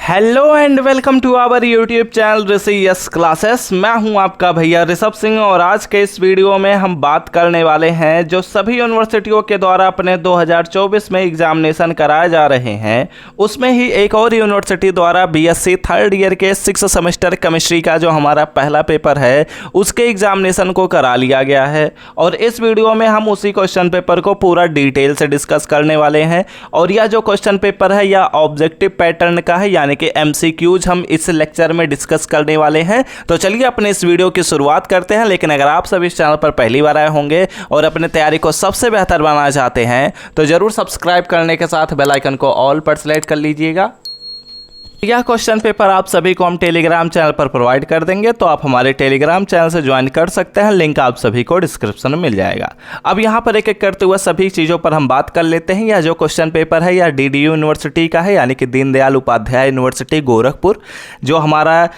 Hello and welcome to our YouTube channel Rishi yes classes. मैं हूं आपका भैया ऋषभ सिंह और आज के इस वीडियो में हम बात करने वाले हैं जो सभी यूनिवर्सिटियों के द्वारा अपने 2024 में एग्जामिनेशन कराए जा रहे हैं, उसमें ही एक और यूनिवर्सिटी द्वारा बीएससी थर्ड ईयर के 6 सेमेस्टर केमिस्ट्री का जो हमारा पहला पेपर है उसके एग्जामिनेशन को करा लिया गया है। और इस वीडियो में हम उसी क्वेश्चन पेपर को पूरा डिटेल से डिस्कस करने वाले हैं। और यह जो क्वेश्चन पेपर है यह ऑब्जेक्टिव पैटर्न का है, यानी कि एमसीक्यूज हम इस लेक्चर में डिस्कस करने वाले हैं। तो चलिए अपने इस वीडियो की शुरुआत करते हैं। लेकिन अगर आप सभी इस चैनल पर पहली बार आए होंगे और अपने तैयारी को सबसे बेहतर बनाना चाहते हैं तो जरूर सब्सक्राइब करने के साथ बेल आइकन को ऑल पर सेलेक्ट कर लीजिएगा। यह क्वेश्चन पेपर आप सभी को हम टेलीग्राम चैनल पर प्रोवाइड कर देंगे, तो आप हमारे टेलीग्राम चैनल से ज्वाइन कर सकते हैं। लिंक आप सभी को डिस्क्रिप्शन में मिल जाएगा। अब यहाँ पर एक एक करते हुए सभी चीज़ों पर हम बात कर लेते हैं। यह जो क्वेश्चन पेपर है यह डीडीयू यूनिवर्सिटी का है, यानी कि दीनदयाल उपाध्याय यूनिवर्सिटी गोरखपुर, जो हमारा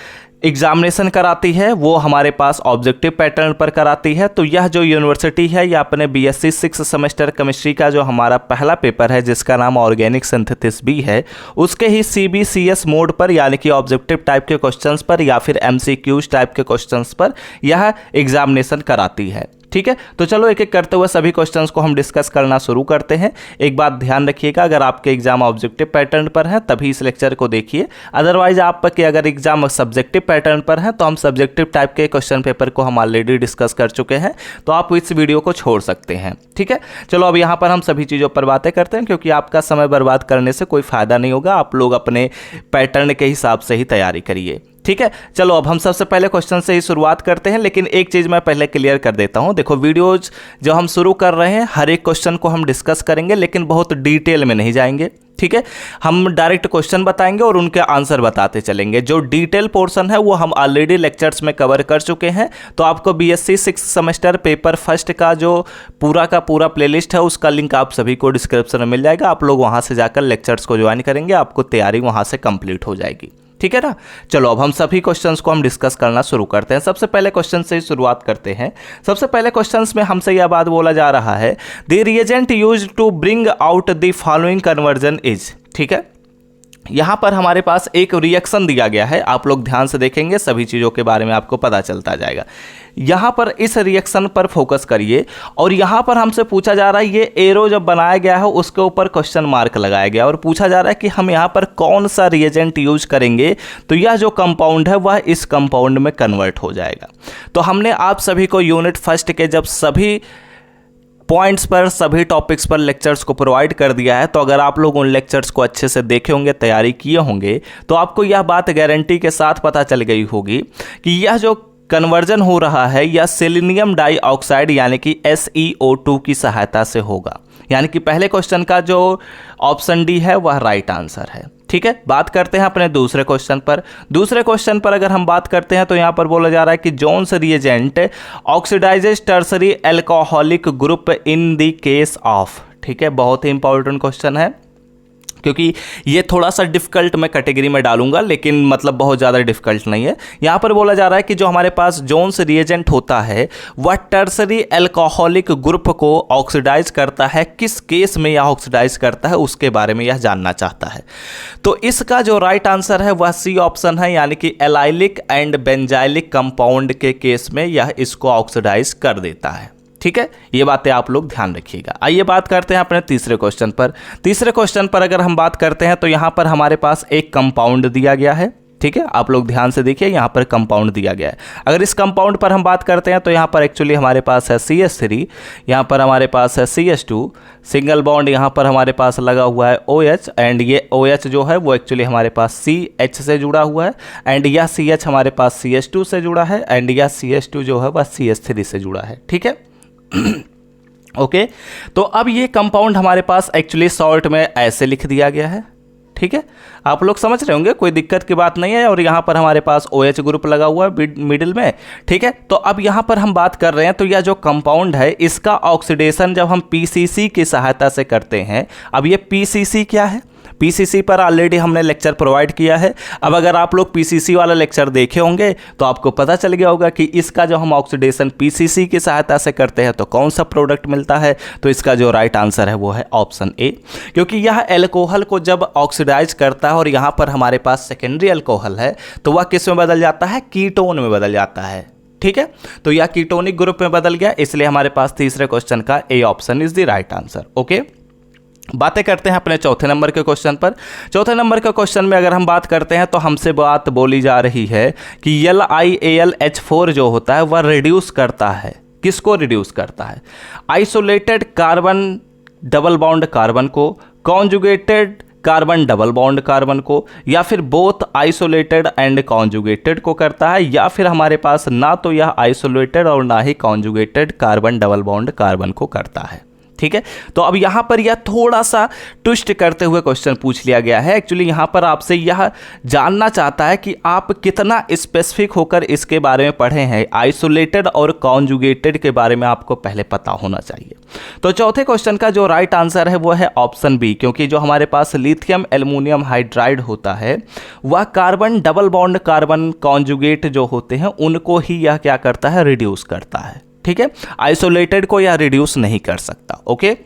एग्जामिनेशन कराती है वो हमारे पास ऑब्जेक्टिव पैटर्न पर कराती है। तो यह जो यूनिवर्सिटी है यह अपने बीएससी 6 सेमेस्टर केमिस्ट्री का जो हमारा पहला पेपर है जिसका नाम ऑर्गेनिक सिंथेसिस बी है, उसके ही सीबीसीएस मोड पर, यानी कि ऑब्जेक्टिव टाइप के क्वेश्चंस पर या फिर एमसीक्यूज टाइप के क्वेश्चंस पर यह एग्जामिनेशन कराती है। ठीक है, तो चलो एक एक करते हुए सभी क्वेश्चंस को हम डिस्कस करना शुरू करते हैं। एक बात ध्यान रखिएगा, अगर आपके एग्जाम ऑब्जेक्टिव पैटर्न पर है तभी इस लेक्चर को देखिए, अदरवाइज आपके अगर एग्जाम सब्जेक्टिव पैटर्न पर है तो हम सब्जेक्टिव टाइप के क्वेश्चन पेपर को हम ऑलरेडी डिस्कस कर चुके हैं, तो आप इस वीडियो को छोड़ सकते हैं। ठीक है, चलो अब यहाँ पर हम सभी चीज़ों पर बातें करते हैं, क्योंकि आपका समय बर्बाद करने से कोई फायदा नहीं होगा। आप लोग अपने पैटर्न के हिसाब से ही तैयारी करिए। ठीक है, चलो अब हम सबसे पहले क्वेश्चन से ही शुरुआत करते हैं। लेकिन एक चीज़ मैं पहले क्लियर कर देता हूं, देखो वीडियोज जो हम शुरू कर रहे हैं हर एक क्वेश्चन को हम डिस्कस करेंगे, लेकिन बहुत डिटेल में नहीं जाएंगे। ठीक है, हम डायरेक्ट क्वेश्चन बताएंगे और उनके आंसर बताते चलेंगे। जो डिटेल पोर्शन है वो हम ऑलरेडी लेक्चर्स में कवर कर चुके हैं। तो आपको बीएससी 6 सेमेस्टर पेपर फर्स्ट का जो पूरा प्लेलिस्ट है उसका लिंक आप सभी को डिस्क्रिप्शन में मिल जाएगा। आप लोग वहां से जाकर लेक्चर्स को ज्वाइन करेंगे, आपको तैयारी वहां से कंप्लीट हो जाएगी। ठीक है ना, चलो अब हम सभी क्वेश्चंस को हम डिस्कस करना शुरू करते हैं। सबसे पहले क्वेश्चन से शुरुआत करते हैं। सबसे पहले क्वेश्चंस में हमसे यह बात बोला जा रहा है, the reagent used to bring out the following conversion is. ठीक है, यहाँ पर हमारे पास एक रिएक्शन दिया गया है, आप लोग ध्यान से देखेंगे सभी चीज़ों के बारे में आपको पता चलता जाएगा। यहाँ पर इस रिएक्शन पर फोकस करिए और यहाँ पर हमसे पूछा जा रहा है, ये एरो जब बनाया गया है उसके ऊपर क्वेश्चन मार्क लगाया गया और पूछा जा रहा है कि हम यहाँ पर कौन सा रिएजेंट यूज करेंगे, तो यह जो कंपाउंड है वह इस कंपाउंड में कन्वर्ट हो जाएगा। तो हमने आप सभी को यूनिट फर्स्ट के जब सभी पॉइंट्स पर, सभी टॉपिक्स पर लेक्चर्स को प्रोवाइड कर दिया है, तो अगर आप लोग उन लेक्चर्स को अच्छे से देखे होंगे, तैयारी किए होंगे, तो आपको यह बात गारंटी के साथ पता चल गई होगी कि यह जो कन्वर्जन हो रहा है यह सेलेनियम डाइऑक्साइड यानी कि SeO2 की सहायता से होगा। यानी कि पहले क्वेश्चन का जो ऑप्शन डी है वह राइट आंसर है। ठीक है, बात करते हैं अपने दूसरे क्वेश्चन पर। दूसरे क्वेश्चन पर अगर हम बात करते हैं तो यहाँ पर बोला जा रहा है कि Jones reagent oxidises tertiary alcoholic group in the case of. ठीक है, बहुत ही इंपॉर्टेंट क्वेश्चन है, क्योंकि ये थोड़ा सा डिफिकल्ट मैं कैटेगरी में डालूंगा, लेकिन मतलब बहुत ज़्यादा डिफिकल्ट नहीं है। यहाँ पर बोला जा रहा है कि जो हमारे पास जोन्स रिएजेंट होता है वह टर्सरी एल्कोहलिक ग्रुप को ऑक्सीडाइज करता है। किस केस में यह ऑक्सीडाइज करता है उसके बारे में यह जानना चाहता है। तो इसका जो राइट आंसर है वह सी ऑप्शन है, यानी कि एलाइलिक एंड बेंजाइलिक कंपाउंड के केस में यह इसको ऑक्सीडाइज कर देता है। ठीक है, ये बातें आप लोग ध्यान रखिएगा। आइए बात करते हैं अपने तीसरे क्वेश्चन पर। तीसरे क्वेश्चन पर अगर हम बात करते हैं तो यहाँ पर हमारे पास एक कंपाउंड दिया गया है। ठीक है, आप लोग ध्यान से देखिए, यहाँ पर कंपाउंड दिया गया है। अगर इस कंपाउंड पर हम बात करते हैं तो यहाँ पर एक्चुअली हमारे पास है CH3, यहाँ पर हमारे पास है CH2, सिंगल बॉन्ड यहाँ पर हमारे पास लगा हुआ है OH, एंड ये OH जो है वो एक्चुअली हमारे पास CH से जुड़ा हुआ है, एंड यह CH हमारे पास CH2 से जुड़ा है, एंड यह CH2 जो है वह CH3 से जुड़ा है। ठीक है ओके, तो अब ये कंपाउंड हमारे पास एक्चुअली शॉर्ट में ऐसे लिख दिया गया है। ठीक है, आप लोग समझ रहे होंगे, कोई दिक्कत की बात नहीं है। और यहाँ पर हमारे पास OH ग्रुप लगा हुआ है मिडिल में। ठीक है, तो अब यहाँ पर हम बात कर रहे हैं, तो यह जो कंपाउंड है इसका ऑक्सीडेशन जब हम PCC की सहायता से करते हैं, अब ये PCC क्या है, पीसीसी पर ऑलरेडी हमने लेक्चर प्रोवाइड किया है। अब अगर आप लोग पीसीसी वाला लेक्चर देखे होंगे तो आपको पता चल गया होगा कि इसका जो हम ऑक्सीडेशन पीसीसी की सहायता से करते हैं तो कौन सा प्रोडक्ट मिलता है। तो इसका जो राइट आंसर है वो है ऑप्शन ए, क्योंकि यह एल्कोहल को जब ऑक्सीडाइज करता है और यहाँ पर हमारे पास सेकेंडरी एल्कोहल है तो वह किस में बदल जाता है, कीटोन में बदल जाता है। ठीक है, तो यह कीटोनिक ग्रुप में बदल गया, इसलिए हमारे पास तीसरे क्वेश्चन का A option is the right answer. Okay, बातें करते हैं अपने चौथे नंबर के क्वेश्चन पर। चौथे नंबर के क्वेश्चन में अगर हम बात करते हैं तो हमसे बात बोली जा रही है कि LiAlH4 जो होता है वह रिड्यूस करता है, किसको रिड्यूस करता है, isolated carbon double bond carbon को, conjugated carbon double bond carbon को, या फिर बोथ आइसोलेटेड एंड कॉन्जुगेटेड को करता है, या फिर हमारे पास ना तो यह आइसोलेटेड और ना ही conjugated carbon double bond carbon को करता है। ठीक है, तो अब यहाँ पर यह थोड़ा सा ट्विस्ट करते हुए क्वेश्चन पूछ लिया गया है। एक्चुअली यहाँ पर आपसे यह जानना चाहता है कि आप कितना स्पेसिफिक होकर इसके बारे में पढ़े हैं। आइसोलेटेड और कॉन्जुगेटेड के बारे में आपको पहले पता होना चाहिए। तो चौथे क्वेश्चन का जो राइट आंसर है वो है ऑप्शन बी, क्योंकि जो हमारे पास लिथियम एल्युमिनियम हाइड्राइड होता है वह carbon double bond carbon conjugate जो होते हैं उनको ही यह क्या करता है, रिड्यूस करता है। ठीक है, आइसोलेटेड को यह रिड्यूस नहीं कर सकता। ओके,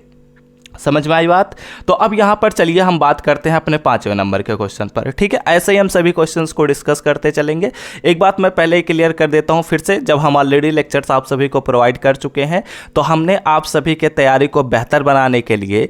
समझ में आई बात। तो अब यहां पर चलिए हम बात करते हैं अपने पांचवें नंबर के क्वेश्चन पर। ठीक है, ऐसे ही हम सभी क्वेश्चंस को डिस्कस करते चलेंगे। एक बात मैं पहले ही क्लियर कर देता हूं फिर से, जब हम ऑलरेडी लेक्चर्स आप सभी को प्रोवाइड कर चुके हैं तो हमने आप सभी के तैयारी को बेहतर बनाने के लिए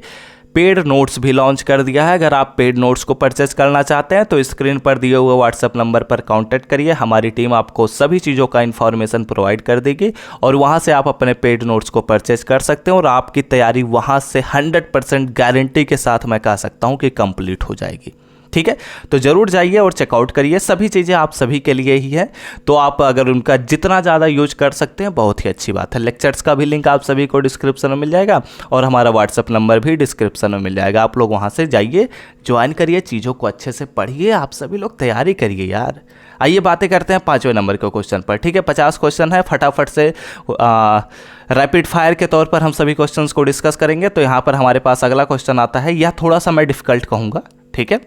पेड नोट्स भी लॉन्च कर दिया है। अगर आप पेड नोट्स को परचेज करना चाहते हैं तो स्क्रीन पर दिए हुए व्हाट्सएप नंबर पर कांटेक्ट करिए, हमारी टीम आपको सभी चीज़ों का इन्फॉर्मेशन प्रोवाइड कर देगी और वहां से आप अपने पेड नोट्स को परचेज कर सकते हैं और आपकी तैयारी वहां से 100% गारंटी के साथ मैं कह सकता हूं कि कंप्लीट हो जाएगी। ठीक है, तो जरूर जाइए और चेकआउट करिए, सभी चीज़ें आप सभी के लिए ही है। तो आप अगर उनका जितना ज़्यादा यूज कर सकते हैं बहुत ही अच्छी बात है। लेक्चर्स का भी लिंक आप सभी को डिस्क्रिप्शन में मिल जाएगा और हमारा व्हाट्सअप नंबर भी डिस्क्रिप्शन में मिल जाएगा। आप लोग वहाँ से जाइए, ज्वाइन करिए, चीज़ों को अच्छे से पढ़िए, आप सभी लोग तैयारी करिए यार। आइए बातें करते हैं पाँचवें नंबर के क्वेश्चन पर। ठीक है, 50 क्वेश्चन है, फटाफट से रैपिड फायर के तौर पर हम सभी क्वेश्चंस को डिस्कस करेंगे। तो यहाँ पर हमारे पास अगला क्वेश्चन आता है, यह थोड़ा सा मैं डिफिकल्ट कहूँगा। ठीक है,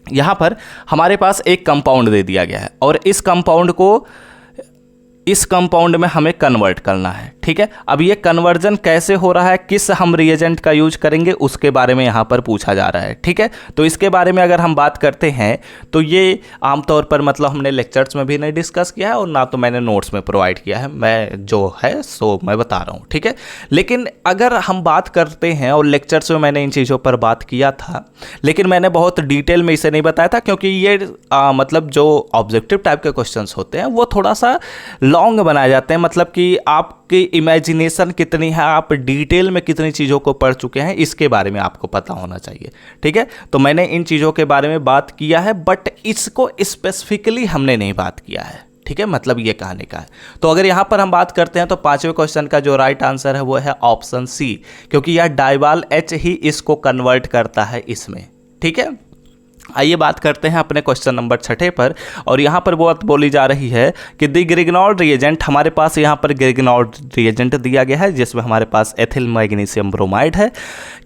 यहाँ पर हमारे पास एक कंपाउंड दे दिया गया है और इस कंपाउंड में हमें कन्वर्ट करना है। ठीक है, अब ये कन्वर्जन कैसे हो रहा है, किस हम रिएजेंट का यूज करेंगे, उसके बारे में यहाँ पर पूछा जा रहा है। ठीक है, तो इसके बारे में अगर हम बात करते हैं तो ये आमतौर पर मतलब हमने लेक्चर्स में भी नहीं डिस्कस किया है और ना तो मैंने नोट्स में प्रोवाइड किया है, मैं जो है सो मैं बता रहा हूँ। ठीक है, लेकिन अगर हम बात करते हैं और लेक्चर्स में मैंने इन चीज़ों पर बात किया था, लेकिन मैंने बहुत डिटेल में इसे नहीं बताया था क्योंकि ये मतलब जो ऑब्जेक्टिव टाइप के क्वेश्चन होते हैं वो थोड़ा सा लॉन्ग बनाए जाते हैं, मतलब कि आपकी इमेजिनेशन कितनी है, आप डिटेल में कितनी चीज़ों को पढ़ चुके हैं, इसके बारे में आपको पता होना चाहिए। ठीक है, तो मैंने इन चीज़ों के बारे में बात किया है बट इसको स्पेसिफिकली हमने नहीं बात किया है। ठीक है, मतलब ये कहने का है। तो अगर यहाँ पर हम बात करते हैं तो पांचवें क्वेश्चन का जो राइट आंसर है वो है ऑप्शन सी, क्योंकि यह डाइवाल एच ही इसको कन्वर्ट करता है इसमें। ठीक है, आइए बात करते हैं अपने क्वेश्चन नंबर 6 पर और यहाँ पर बात बोली जा रही है कि द ग्रिग्नॉल रिएजेंट, हमारे पास यहाँ पर ग्रिग्नॉल रिएजेंट दिया गया है जिसमें हमारे पास एथिल मैग्नीशियम ब्रोमाइड है,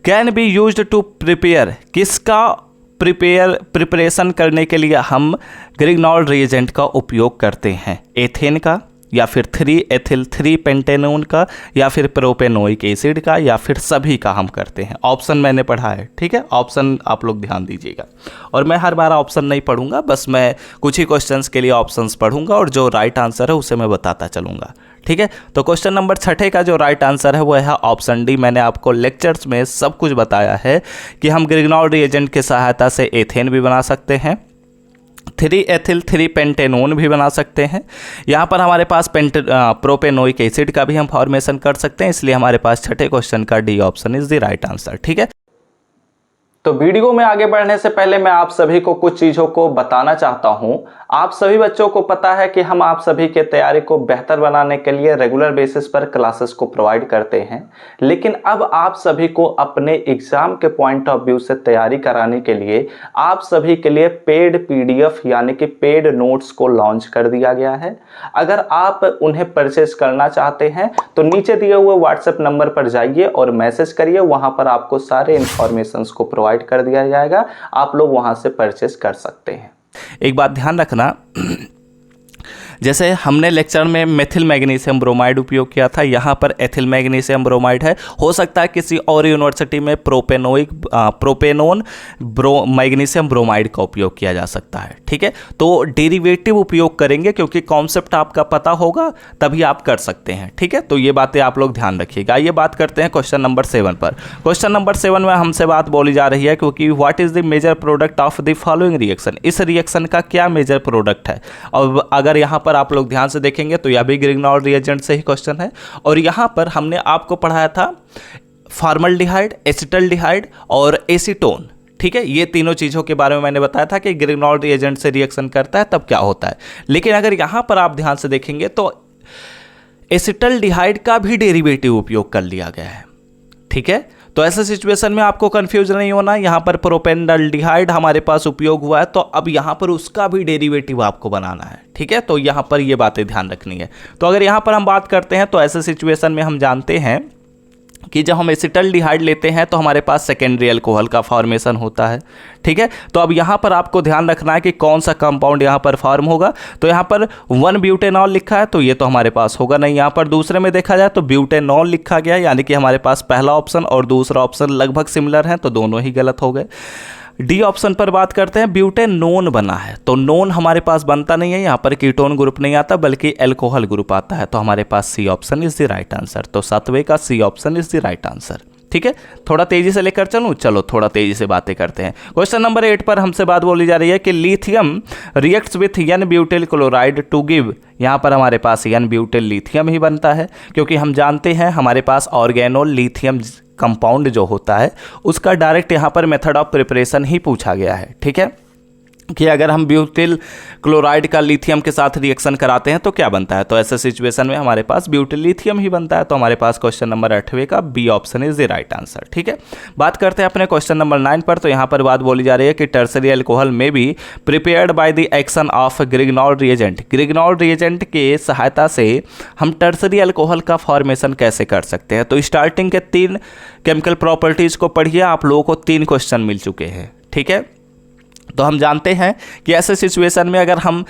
can be used to prepare, किसका प्रिपरेशन करने के लिए हम ग्रिग्नॉल रिएजेंट का उपयोग करते हैं, एथेन का या फिर 3-एथिल 3-पेंटेनोन का या फिर प्रोपेनोइक एसिड का या फिर सभी का हम करते हैं। ऑप्शन मैंने पढ़ा है। ठीक है, ऑप्शन आप लोग ध्यान दीजिएगा और मैं हर बार ऑप्शन नहीं पढ़ूंगा, बस मैं कुछ ही क्वेश्चंस के लिए ऑप्शंस पढ़ूंगा और जो राइट आंसर है उसे मैं बताता चलूंगा। ठीक है, तो क्वेश्चन नंबर 6 का जो राइट आंसर है वो है ऑप्शन डी। मैंने आपको लेक्चर्स में सब कुछ बताया है कि हम ग्रिग्नॉल रिएजेंट की सहायता से एथेन भी बना सकते हैं, 3-एथिल 3-पेंटेनोन भी बना सकते हैं, यहाँ पर हमारे पास प्रोपेनोइक एसिड का भी हम फॉर्मेशन कर सकते हैं, इसलिए हमारे पास 6 क्वेश्चन का D option is the right answer. ठीक है, तो वीडियो में आगे बढ़ने से पहले मैं आप सभी को कुछ चीज़ों को बताना चाहता हूं। आप सभी बच्चों को पता है कि हम आप सभी के तैयारी को बेहतर बनाने के लिए रेगुलर बेसिस पर क्लासेस को प्रोवाइड करते हैं, लेकिन अब आप सभी को अपने एग्जाम के पॉइंट ऑफ व्यू से तैयारी कराने के लिए आप सभी के लिए पेड पीडीएफ यानी कि पेड नोट्स को लॉन्च कर दिया गया है। अगर आप उन्हें परचेज करना चाहते हैं तो नीचे दिए हुए व्हाट्सएप नंबर पर जाइए और मैसेज करिए, वहां पर आपको सारे इंफॉर्मेशन को प्रोवाइड प्रोवाइड कर दिया जाएगा, आप लोग वहाँ से परचेस कर सकते हैं। एक बात ध्यान रखना, जैसे हमने लेक्चर में मेथिल मैग्नीशियम ब्रोमाइड उपयोग किया था, यहाँ पर एथिल मैग्नीशियम ब्रोमाइड है। हो सकता है किसी और यूनिवर्सिटी में प्रोपेनोन मैग्नीशियम ब्रोमाइड का उपयोग किया जा सकता है। ठीक है, तो डेरिवेटिव उपयोग करेंगे, क्योंकि कॉन्सेप्ट आपका पता होगा तभी आप कर सकते हैं। ठीक है, तो ये बातें आप लोग ध्यान रखिएगा। ये बात करते हैं क्वेश्चन नंबर 7 पर। क्वेश्चन नंबर 7 में हमसे बात बोली जा रही है, क्योंकि what is the major product of the following reaction, इस रिएक्शन का क्या मेजर प्रोडक्ट है। और अगर यहाँ पर आप लोग ध्यान से देखेंगे तो यह भी ग्रिग्नॉल रिएजेंट से ही क्वेश्चन है। और यहाँ पर हमने आपको पढ़ाया था फॉर्मल्डिहाइड, एसिटल्डिहाइड और एसीटोन। ठीक है, ये तीनों चीज़ों के बारे में मैंने बताया था कि ग्रिग्नॉल रिएजेंट से रिएक्शन करता है तब क्या होता है। लेकिन अगर यहाँ पर आप ध्यान से देखेंगे तो एसिटल्डिहाइड का भी डेरिवेटिव उपयोग कर लिया गया है। ठीक है, तो ऐसे सिचुएशन में आपको कंफ्यूज नहीं होना। यहाँ पर प्रोपेनल्डिहाइड हमारे पास उपयोग हुआ है, तो अब यहाँ पर उसका भी डेरिवेटिव आपको बनाना है। ठीक है, तो यहाँ पर ये बातें ध्यान रखनी है। तो अगर यहाँ पर हम बात करते हैं तो ऐसे सिचुएशन में हम जानते हैं कि जब हम एसिटल्डिहाइड लेते हैं तो हमारे पास सेकेंडरी अल्कोहल का फॉर्मेशन होता है। ठीक है, तो अब यहाँ पर आपको ध्यान रखना है कि कौन सा कंपाउंड यहाँ पर फॉर्म होगा। तो यहाँ पर 1 ब्यूटेनॉल लिखा है, तो ये तो हमारे पास होगा नहीं। यहाँ पर दूसरे में देखा जाए तो ब्यूटेनॉल लिखा गया है, यानी कि हमारे पास पहला ऑप्शन और दूसरा ऑप्शन लगभग सिमिलर हैं, तो दोनों ही गलत हो गए। डी ऑप्शन पर बात करते हैं, ब्यूटेनोन बना है, तो नोन हमारे पास बनता नहीं है, यहाँ पर कीटोन ग्रुप नहीं आता बल्कि एल्कोहल ग्रुप आता है, तो हमारे पास C option is the right answer. तो 7वें का C option is the right answer. ठीक है, थोड़ा तेजी से लेकर चलूँ, चलो थोड़ा तेजी से बातें करते हैं। क्वेश्चन नंबर 8 पर हमसे बात बोली जा रही है कि lithium reacts with n butyl chloride to give, यहाँ पर हमारे पास एन ब्यूटिल लिथियम ही बनता है, क्योंकि हम जानते हैं हमारे पास ऑर्गेनोल लिथियम कंपाउंड जो होता है उसका डायरेक्ट यहाँ पर मेथड ऑफ प्रिपरेशन ही पूछा गया है। ठीक है, कि अगर हम ब्यूटिल क्लोराइड का लिथियम के साथ रिएक्शन कराते हैं तो क्या बनता है। तो ऐसे सिचुएशन में हमारे पास ब्यूटिल लिथियम ही बनता है, तो हमारे पास क्वेश्चन नंबर 8वें का B option is the right answer. ठीक है, बात करते हैं अपने क्वेश्चन नंबर 9 पर। तो यहाँ पर बात बोली जा रही है कि टर्सरी अल्कोहल में भी prepared by the action of Grignard reagent, Grignard reagent के सहायता से हम टर्सरी अल्कोहल का फॉर्मेशन कैसे कर सकते हैं। तो स्टार्टिंग के 3 केमिकल प्रॉपर्टीज को पढ़िए, आप लोगों को 3 क्वेश्चन मिल चुके हैं। ठीक है, तो हम जानते हैं कि ऐसे सिचुएशन में अगर हम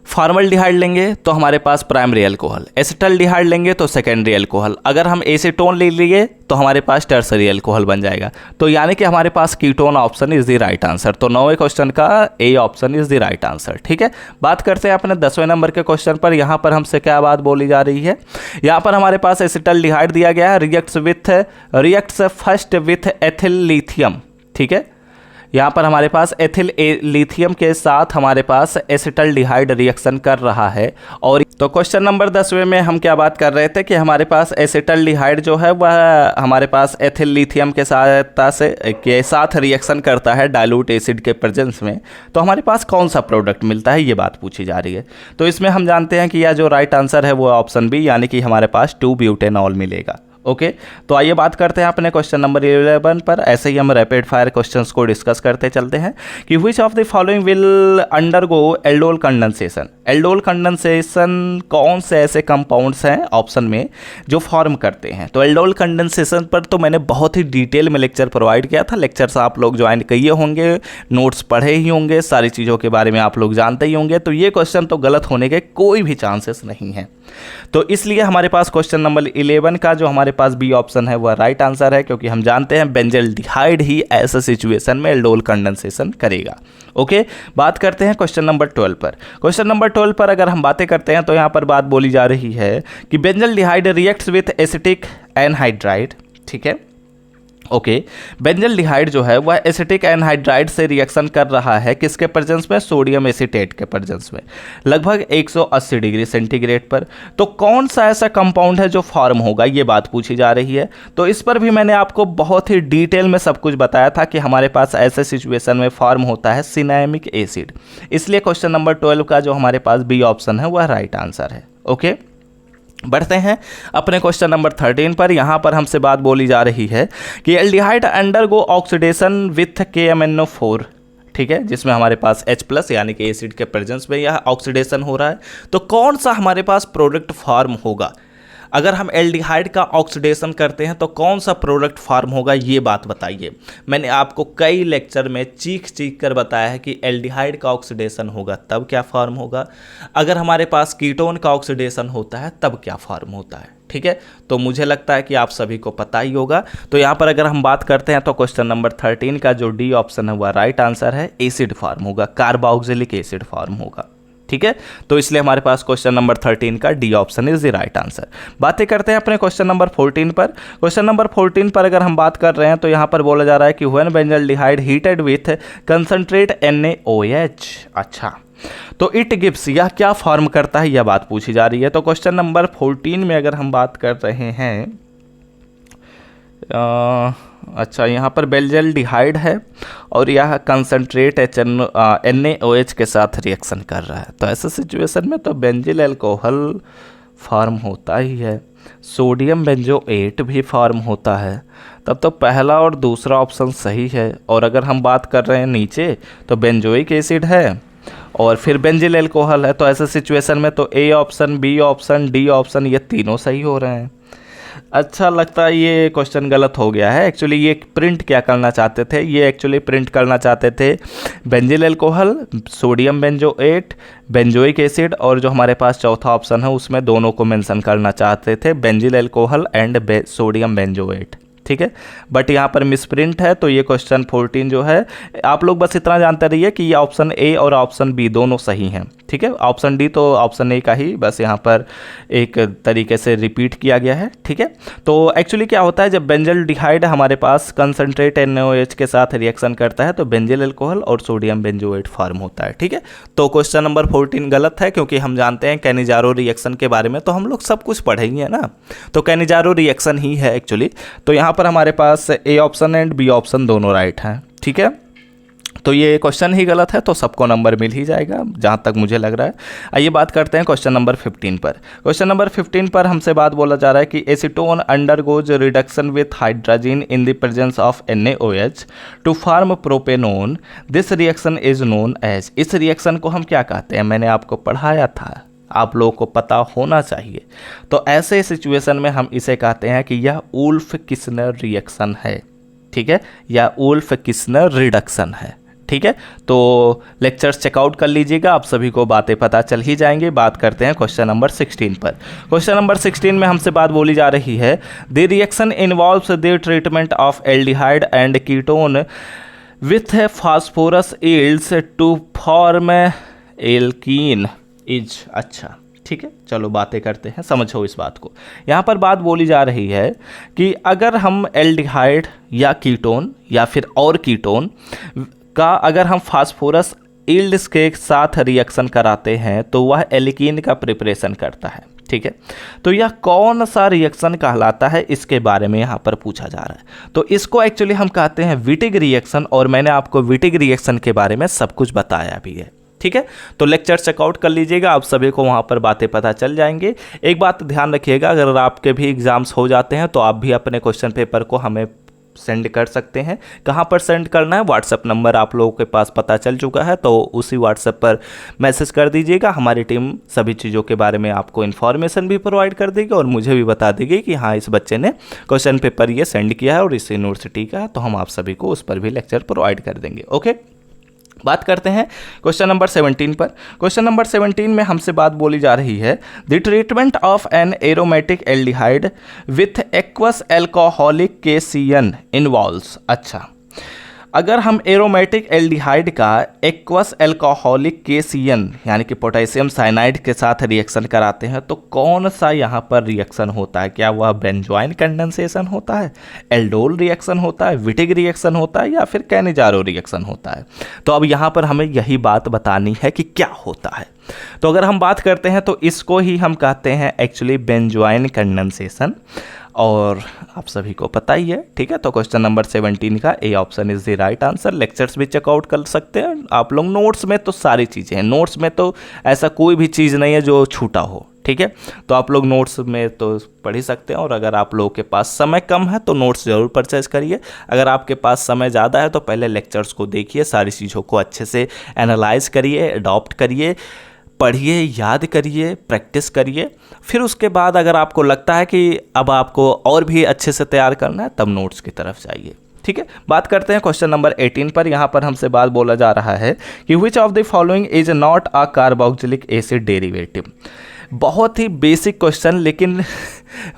फॉर्मल्डिहाइड लेंगे तो हमारे पास प्राइमरी अल्कोहल, एसिटल्डिहाइड लेंगे तो सेकेंडरी अल्कोहल, अगर हम एसीटोन ले लिए तो हमारे पास टर्सरी अल्कोहल बन जाएगा। तो यानी कि हमारे पास ketone option is the right answer. तो 9वें क्वेश्चन का A option is the right answer. ठीक है, बात करते हैं अपने 10वें नंबर के क्वेश्चन पर। यहाँ पर हमसे क्या बात बोली जा रही है, यहाँ पर हमारे पास एसिटल्डिहाइड दिया गया है, reacts first with ethyl lithium. ठीक है, यहाँ पर हमारे पास एथिल लिथियम के साथ हमारे पास एसिटल्डिहाइड रिएक्शन कर रहा है। और तो क्वेश्चन नंबर 10वें में हम क्या बात कर रहे थे कि हमारे पास एसिटल्डिहाइड जो है वह हमारे पास एथिल लिथियम के साथ रिएक्शन करता है डाइल्यूट एसिड के प्रेजेंस में, तो हमारे पास कौन सा प्रोडक्ट मिलता है, ये बात पूछी जा रही है। तो इसमें हम जानते हैं कि यह जो राइट आंसर है वो ऑप्शन बी, यानी कि हमारे पास 2 ब्यूटेनॉल मिलेगा। ओके, तो आइए बात करते हैं अपने क्वेश्चन नंबर 11 पर। ऐसे ही हम रैपिड फायर क्वेश्चंस को डिस्कस करते चलते हैं कि which of the following will undergo aldol condensation. Aldol condensation कौन से ऐसे कंपाउंड्स हैं ऑप्शन में जो फॉर्म करते हैं। तो एल्डोल कंडेंसेशन पर तो मैंने बहुत ही डिटेल में लेक्चर प्रोवाइड किया था, लेक्चर्स आप लोग ज्वाइन किए होंगे, नोट्स पढ़े ही होंगे, सारी चीज़ों के बारे में आप लोग जानते ही होंगे, तो ये क्वेश्चन तो गलत होने के कोई भी चांसेस नहीं है। तो इसलिए हमारे पास क्वेश्चन नंबर 11 का जो हमारे पास बी ऑप्शन है वह राइट आंसर है, क्योंकि हम जानते हैं बेंजल्डिहाइड ही ऐसा सिचुएशन में एल्डोल कंडेंसेशन करेगा। ओके, बात करते हैं क्वेश्चन नंबर 12 पर। क्वेश्चन नंबर 12 पर अगर हम बातें करते हैं तो यहाँ पर बात बोली जा रही है कि benzaldehyde reacts with acetic anhydride. ठीक है, ओके, बेंजल्डिहाइड जो है वह एसिटिक एनहाइड्राइड से रिएक्शन कर रहा है, किसके प्रेजेंस में, सोडियम एसीटेट के प्रेजेंस में, लगभग 180 डिग्री सेंटीग्रेड पर। तो कौन सा ऐसा कंपाउंड है जो फॉर्म होगा, ये बात पूछी जा रही है। तो इस पर भी मैंने आपको बहुत ही डिटेल में सब कुछ बताया था कि हमारे पास ऐसे सिचुएशन में फॉर्म होता है सिनेमिक एसिड, इसलिए क्वेश्चन नंबर 12 का जो हमारे पास बी ऑप्शन है वह राइट आंसर है। ओके, बढ़ते हैं अपने क्वेश्चन नंबर 13 पर। यहाँ पर हमसे बात बोली जा रही है कि aldehyde undergo oxidation with KMnO4। ठीक है, जिसमें हमारे पास H+ यानी कि एसिड के प्रेजेंस में यह ऑक्सीडेशन हो रहा है। तो कौन सा हमारे पास प्रोडक्ट फॉर्म होगा। अगर हम एल्डिहाइड का ऑक्सीडेशन करते हैं तो कौन सा प्रोडक्ट फॉर्म होगा, ये बात बताइए। मैंने आपको कई लेक्चर में चीख चीख कर बताया है कि एल्डिहाइड का ऑक्सीडेशन होगा तब क्या फॉर्म होगा, अगर हमारे पास कीटोन का ऑक्सीडेशन होता है तब क्या फॉर्म होता है। ठीक है, तो मुझे लगता है कि आप सभी को पता ही होगा। तो यहाँ पर अगर हम बात करते हैं तो क्वेश्चन नंबर 13 का जो डी ऑप्शन है वह राइट आंसर है, एसिड फॉर्म होगा, कार्बोक्सिलिक एसिड फॉर्म होगा। ठीक है, तो इसलिए हमारे पास क्वेश्चन नंबर 13 का D option is the right answer. बातें करते हैं अपने क्वेश्चन नंबर 14 पर। क्वेश्चन नंबर 14 पर अगर हम बात कर रहे हैं तो यहाँ पर बोला जा रहा है कि when benzaldehyde heated with concentrate NaOH। अच्छा, तो इट गिव्स, यह क्या फॉर्म करता है, यह बात पूछी जा रही है। तो क्वेश्चन नंबर 14 में अगर हम बात कर रहे हैं अच्छा, यहाँ पर बेंजल्डिहाइड है और यह कंसंट्रेट NaOH के साथ रिएक्शन कर रहा है। तो ऐसे सिचुएशन में तो बेंजिल अल्कोहल फॉर्म होता ही है, सोडियम बेंजोएट भी फॉर्म होता है, तब तो पहला और दूसरा ऑप्शन सही है। और अगर हम बात कर रहे हैं नीचे तो बेंजोइक एसिड है और फिर बेंजिल अल्कोहल है। तो ऐसे सिचुएशन में तो A option, B option, D option ये तीनों सही हो रहे हैं। अच्छा, लगता है ये क्वेश्चन गलत हो गया है। एक्चुअली ये प्रिंट क्या करना चाहते थे, ये एक्चुअली प्रिंट करना चाहते थे benzyl alcohol, sodium benzoate, benzoic acid, और जो हमारे पास चौथा ऑप्शन है उसमें दोनों को मेंशन करना चाहते थे, benzyl alcohol and sodium benzoate. ठीक है, बट यहाँ पर मिसप्रिंट है। तो ये क्वेश्चन 14 जो है, आप लोग बस इतना जानते रहिए कि ये ऑप्शन ए और ऑप्शन बी दोनों सही हैं। ठीक है, ऑप्शन डी तो ऑप्शन ए का ही बस यहाँ पर एक तरीके से रिपीट किया गया है। ठीक है, तो एक्चुअली क्या होता है, जब बेंजल्डिहाइड हमारे पास कंसंट्रेट NaOH के साथ रिएक्शन करता है तो बेंजिल अल्कोहल और सोडियम बेंजोएट फॉर्म होता है। ठीक है, तो क्वेश्चन नंबर 14 गलत है, क्योंकि हम जानते हैं कैनिजारो रिएक्शन के बारे में तो हम लोग सब कुछ पढ़ेंगे ना, तो कैनिजारो रिएक्शन ही है एक्चुअली। तो यहाँ पर हमारे पास A option and B option दोनों राइट हैं। ठीक है, तो ये क्वेश्चन ही गलत है, तो सबको नंबर मिल ही जाएगा जहाँ तक मुझे लग रहा है। आइए बात करते हैं क्वेश्चन नंबर 15 पर। क्वेश्चन नंबर 15 पर हमसे बात बोला जा रहा है कि acetone undergoes reduction with hydrogen in the presence of NaOH to form propanone, this reaction is known as. इस रिएक्शन को हम क्या कहते हैं, मैंने आपको पढ़ाया था, आप लोगों को पता होना चाहिए। तो ऐसे सिचुएशन में हम इसे कहते हैं कि यह उल्फ किस्नर रिएक्शन है। ठीक है, या उल्फ किस्नर रिडक्शन है। ठीक है, तो लेक्चर्स चेकआउट कर लीजिएगा, आप सभी को बातें पता चल ही जाएंगी। बात करते हैं क्वेश्चन नंबर 16 पर। क्वेश्चन नंबर 16 में हमसे बात बोली जा रही है, the reaction involves the treatment of aldehyde and ketone with phosphorus yields to form alkene is. अच्छा, ठीक है, चलो बातें करते हैं, समझो इस बात को। यहाँ पर बात बोली जा रही है कि अगर हम एल्डिहाइड या कीटोन या फिर और कीटोन का अगर हम फास्फोरस यील्ड्स के साथ रिएक्शन कराते हैं तो वह एल्कीन का प्रिपरेशन करता है। ठीक है, तो यह कौन सा रिएक्शन कहलाता है, इसके बारे में यहाँ पर पूछा जा रहा है। तो इसको एक्चुअली हम कहते हैं विटिग रिएक्शन, और मैंने आपको विटिग रिएक्शन के बारे में सब कुछ बताया भी है। ठीक है, तो लेक्चर चेकआउट कर लीजिएगा, आप सभी को वहाँ पर बातें पता चल जाएंगे। एक बात ध्यान रखिएगा, अगर आपके भी एग्जाम्स हो जाते हैं तो आप भी अपने क्वेश्चन पेपर को हमें सेंड कर सकते हैं। कहाँ पर सेंड करना है, व्हाट्सएप नंबर आप लोगों के पास पता चल चुका है, तो उसी व्हाट्सएप पर मैसेज कर दीजिएगा। हमारी टीम सभी चीज़ों के बारे में आपको इन्फॉर्मेशन भी प्रोवाइड कर देगी और मुझे भी बता देगी कि हाँ, इस बच्चे ने क्वेश्चन पेपर ये सेंड किया है और इस यूनिवर्सिटी का है, तो हम आप सभी को उस पर भी लेक्चर प्रोवाइड कर देंगे। ओके, बात करते हैं क्वेश्चन नंबर 17 पर। क्वेश्चन नंबर 17 में हमसे बात बोली जा रही है, the treatment of an aromatic aldehyde with aqueous alcoholic cation involves. अच्छा, अगर हम एरोमेटिक एल्डिहाइड का एक्वस एल्कोहलिक केसियन यानी कि पोटेशियम साइनाइड के साथ रिएक्शन कराते हैं तो कौन सा यहाँ पर रिएक्शन होता है, क्या वह बेंजोइन कंडेंसेशन होता है, एल्डोल रिएक्शन होता है, विटिग रिएक्शन होता है, या फिर कैनिजारो रिएक्शन होता है। तो अब यहाँ पर हमें यही बात बतानी है कि क्या होता है। तो अगर हम बात करते हैं तो इसको ही हम कहते हैं एक्चुअली बेंजोइन कंडेंसेशन, और आप सभी को पता ही है। ठीक है, तो क्वेश्चन नंबर 17 का A option is the right answer. Lectures भी चेकआउट कर सकते हैं आप लोग। नोट्स में तो सारी चीज़ें हैं, नोट्स में तो ऐसा कोई भी चीज़ नहीं है जो छूटा हो। ठीक है, तो आप लोग नोट्स में तो पढ़ ही सकते हैं, और अगर आप लोगों के पास समय कम है तो नोट्स ज़रूर परचेज करिए। अगर आपके पास समय ज़्यादा है तो पहले लेक्चर्स को देखिए, सारी चीज़ों को अच्छे से एनालाइज करिए, अडॉप्ट करिए, पढ़िए, याद करिए, प्रैक्टिस करिए। फिर उसके बाद अगर आपको लगता है कि अब आपको और भी अच्छे से तैयार करना है, तब नोट्स की तरफ जाइए। ठीक है, बात करते हैं क्वेश्चन नंबर 18 पर। यहाँ पर हमसे बात बोला जा रहा है कि which of the following is not a carboxylic acid derivative. बहुत ही बेसिक क्वेश्चन, लेकिन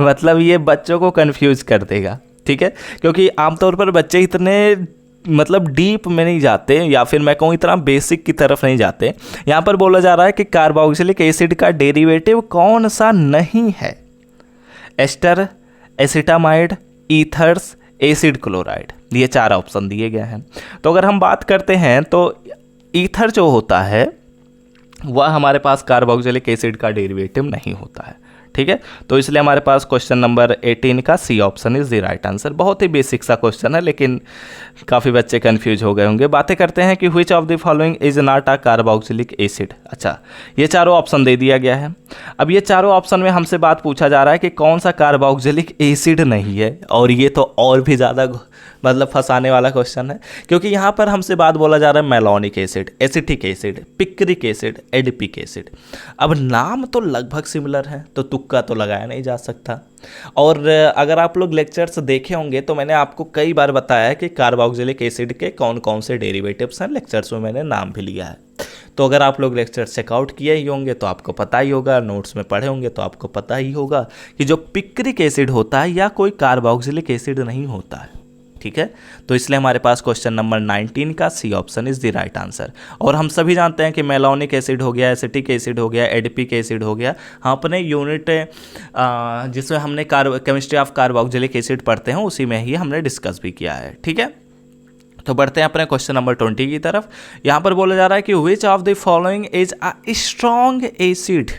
मतलब ये बच्चों को कंफ्यूज कर देगा। ठीक है, क्योंकि आमतौर पर बच्चे इतने मतलब डीप में नहीं जाते, या फिर मैं कहूँ इतना बेसिक की तरफ नहीं जाते। यहाँ पर बोला जा रहा है कि कार्बोक्सिलिक एसिड का डेरिवेटिव कौन सा नहीं है। Ester, acetamide, ethers, acid chloride, ये 4 ऑप्शन दिए गए हैं। तो अगर हम बात करते हैं तो ईथर जो होता है वह हमारे पास कार्बोक्सिलिक एसिड का डेरिवेटिव नहीं होता है। ठीक है, तो इसलिए हमारे पास क्वेश्चन नंबर 18 का C option is the right answer. बहुत ही बेसिक सा क्वेश्चन है, लेकिन काफ़ी बच्चे कंफ्यूज हो गए होंगे। बातें करते हैं कि which of the following is not a carboxylic acid. अच्छा, ये चारों ऑप्शन दे दिया गया है। अब ये चारों ऑप्शन में हमसे बात पूछा जा रहा है कि कौन सा कार्बोक्सिलिक एसिड नहीं है, और ये तो और भी ज़्यादा मतलब फंसाने वाला क्वेश्चन है, क्योंकि यहाँ पर हमसे बात बोला जा रहा है malonic acid, acetic acid, picric acid, adipic acid. अब नाम तो लगभग सिमिलर है, तो तुक्का तो लगाया नहीं जा सकता। और अगर आप लोग लेक्चर्स देखे होंगे तो मैंने आपको कई बार बताया कि कार्बोक्सिलिक एसिड के कौन कौन से डेरिवेटिव्स हैं, लेक्चर्स में मैंने नाम भी लिया है। तो अगर आप लोग लेक्चर चेकआउट किए ही होंगे तो आपको पता ही होगा, नोट्स में पढ़े होंगे तो आपको पता ही होगा कि जो पिक्रिक एसिड होता है या कोई कार्बोक्सिलिक एसिड नहीं होता है। ठीक है, तो इसलिए हमारे पास क्वेश्चन नंबर 19 का C option is the right answer. और हम सभी जानते हैं कि मेलोनिक एसिड हो गया, एसिटिक एसिड हो गया, एडिपिक एसिड हो गया, हम अपने यूनिट जिसमें हमने केमिस्ट्री ऑफ कार्बोक्सिलिक एसिड पढ़ते हैं उसी में ही हमने डिस्कस भी किया है। ठीक है, तो बढ़ते हैं अपने क्वेश्चन नंबर 20 की तरफ। यहाँ पर बोला जा रहा है कि which of the following is a strong acid.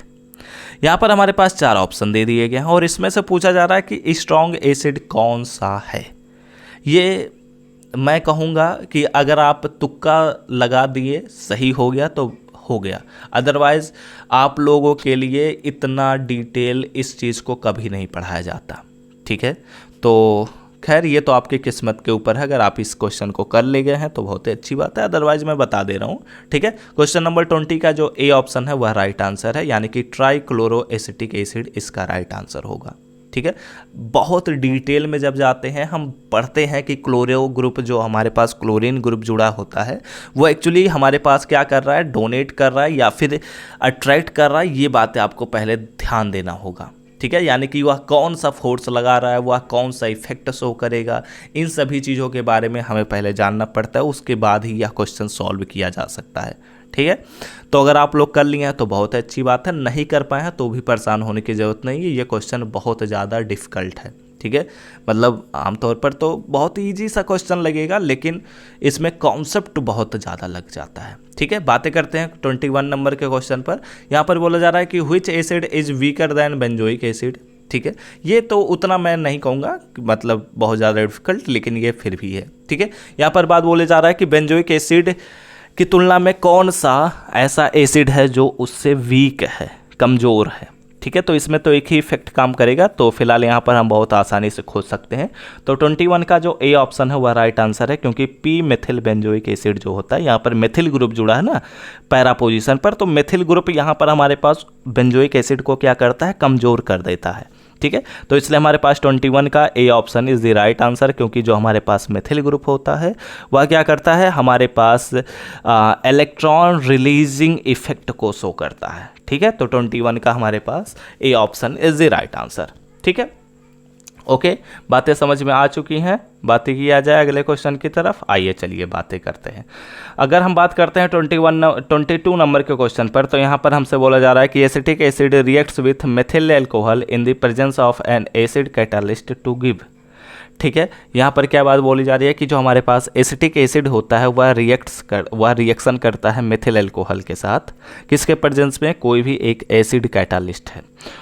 यहाँ पर हमारे पास 4 ऑप्शन दे दिए गए हैं, और इसमें से पूछा जा रहा है कि स्ट्रॉन्ग एसिड कौन सा है। ये मैं कहूँगा कि अगर आप तुक्का लगा दिए, सही हो गया तो हो गया, अदरवाइज़ आप लोगों के लिए इतना डिटेल इस चीज़ को कभी नहीं पढ़ाया जाता। ठीक है, तो खैर ये तो आपकी किस्मत के ऊपर है। अगर आप इस क्वेश्चन को कर ले गए हैं तो बहुत ही अच्छी बात है, अदरवाइज मैं बता दे रहा हूँ। ठीक है, क्वेश्चन नंबर 20 का जो ए ऑप्शन है वह राइट आंसर है, यानी कि ट्राइक्लोरो एसिटिक एसिड इसका राइट आंसर होगा। ठीक है, बहुत डिटेल में जब जाते हैं हम पढ़ते हैं कि क्लोरो ग्रुप जो हमारे पास क्लोरीन ग्रुप जुड़ा होता है वो एक्चुअली हमारे पास क्या कर रहा है, डोनेट कर रहा है या फिर अट्रैक्ट कर रहा है, ये बातें आपको पहले ध्यान देना होगा। ठीक है, यानी कि वह कौन सा फोर्स लगा रहा है, वह कौन सा इफेक्ट शो करेगा, इन सभी चीज़ों के बारे में हमें पहले जानना पड़ता है, उसके बाद ही यह क्वेश्चन सॉल्व किया जा सकता है। ठीक है, तो अगर आप लोग कर लिए हैं तो बहुत अच्छी बात है, नहीं कर पाए हैं तो भी परेशान होने की ज़रूरत नहीं है। ये क्वेश्चन बहुत ज़्यादा डिफ़िकल्ट है। ठीक है, मतलब आमतौर पर तो बहुत ईजी सा क्वेश्चन लगेगा, लेकिन इसमें कॉन्सेप्ट बहुत ज़्यादा लग जाता है। ठीक है, बातें करते हैं 21 नंबर के क्वेश्चन पर। यहाँ पर बोला जा रहा है कि which acid is weaker than benzoic acid. ठीक है, ये तो उतना मैं नहीं कहूँगा मतलब बहुत ज़्यादा डिफिकल्ट, लेकिन ये फिर भी है। ठीक है, यहाँ पर बात बोले जा रहा है कि बेंजोइक एसिड की तुलना में कौन सा ऐसा एसिड है जो उससे वीक है, कमज़ोर है। ठीक है, तो इसमें तो एक ही इफेक्ट काम करेगा, तो फिलहाल यहाँ पर हम बहुत आसानी से खोज सकते हैं। तो 21 का जो ए ऑप्शन है वह राइट आंसर है, क्योंकि पी मेथिल बेंजोइक एसिड जो होता है, यहाँ पर मेथिल ग्रुप जुड़ा है ना पैरा पोजीशन पर, तो मेथिल ग्रुप यहाँ पर हमारे पास बेंजोइक एसिड को क्या करता है, कमज़ोर कर देता है। ठीक है, तो इसलिए हमारे पास 21 का A option is the right answer, क्योंकि जो हमारे पास मेथिल ग्रुप होता है वह क्या करता है, हमारे पास इलेक्ट्रॉन रिलीजिंग इफेक्ट को शो करता है। ठीक है, तो 21 का हमारे पास A option is the right answer. ठीक है, ओके, बातें समझ में आ चुकी हैं। बातें किया जाए अगले क्वेश्चन की तरफ, आइए चलिए बातें करते हैं। अगर हम बात करते हैं 22 नंबर के क्वेश्चन पर, तो यहाँ पर हमसे बोला जा रहा है कि acetic acid reacts with methyl alcohol in the presence of an acid catalyst to give. ठीक है, यहाँ पर क्या बात बोली जा रही है कि जो हमारे पास एसिटिक एसिड होता है वह रिएक्शन करता है मेथिल एल्कोहल के साथ, किसके प्रेजेंस में, कोई भी एक एसिड कैटालिस्ट है।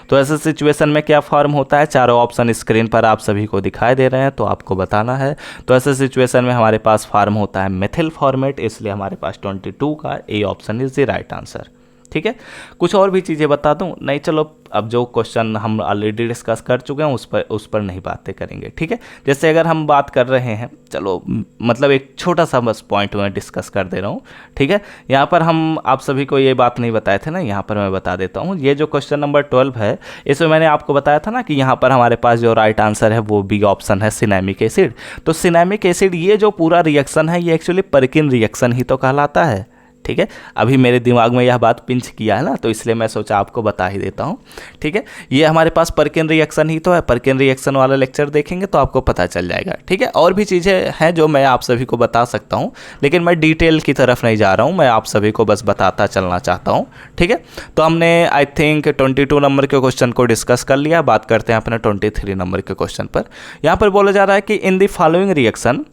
तो ऐसे सिचुएशन में क्या फॉर्म होता है, चारों ऑप्शन स्क्रीन पर आप सभी को दिखाई दे रहे हैं, तो आपको बताना है। तो ऐसे सिचुएशन में हमारे पास फॉर्म होता है मेथिल फॉर्मेट, इसलिए हमारे पास 22 का A option is the right answer. ठीक है। कुछ और भी चीज़ें बता दूं? नहीं, चलो अब जो क्वेश्चन हम ऑलरेडी डिस्कस कर चुके हैं उस पर नहीं बातें करेंगे, ठीक है। जैसे अगर हम बात कर रहे हैं, चलो मतलब एक छोटा सा बस पॉइंट मैं डिस्कस कर दे रहा हूँ, ठीक है। यहाँ पर हम आप सभी को ये बात नहीं बताए थे ना, यहाँ पर मैं बता देता हूँ। ये जो क्वेश्चन नंबर 12 है, इसमें मैंने आपको बताया था ना कि यहाँ पर हमारे पास जो राइट आंसर है वो बी ऑप्शन है, सिनेमिक एसिड। तो सिनेमिक एसिड ये जो पूरा रिएक्शन है ये एक्चुअली परकिन रिएक्शन ही तो कहलाता है, ठीक है। अभी मेरे दिमाग में यह बात पिंच किया है ना, तो इसलिए मैं सोचा आपको बता ही देता हूँ, ठीक है। ये हमारे पास परकिन रिएक्शन ही तो है। परकिन रिएक्शन वाला लेक्चर देखेंगे तो आपको पता चल जाएगा, ठीक है। और भी चीज़ें हैं जो मैं आप सभी को बता सकता हूँ, लेकिन मैं डिटेल की तरफ नहीं जा रहा हूँ, मैं आप सभी को बस बताता चलना चाहता हूँ, ठीक है। तो हमने आई थिंक 22 नंबर के क्वेश्चन को डिस्कस कर लिया। बात करते हैं अपने 23 नंबर के क्वेश्चन पर। यहाँ पर बोला जा रहा है कि इन द फॉलोइंग रिएक्शन,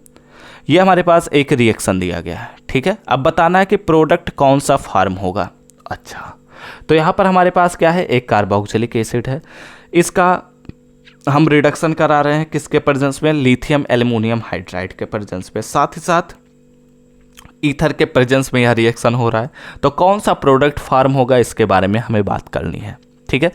ये हमारे पास एक रिएक्शन दिया गया है, ठीक है। अब बताना है कि प्रोडक्ट कौन सा फॉर्म होगा। अच्छा, तो यहाँ पर हमारे पास क्या है, एक कार्बोक्सिलिक एसिड है। इसका हम रिडक्शन करा रहे हैं किसके प्रेजेंस में, लिथियम एल्युमिनियम हाइड्राइड के प्रेजेंस में, साथ ही साथ ईथर के प्रेजेंस में यह रिएक्शन हो रहा है। तो कौन सा प्रोडक्ट फॉर्म होगा इसके बारे में हमें बात करनी है, ठीक है।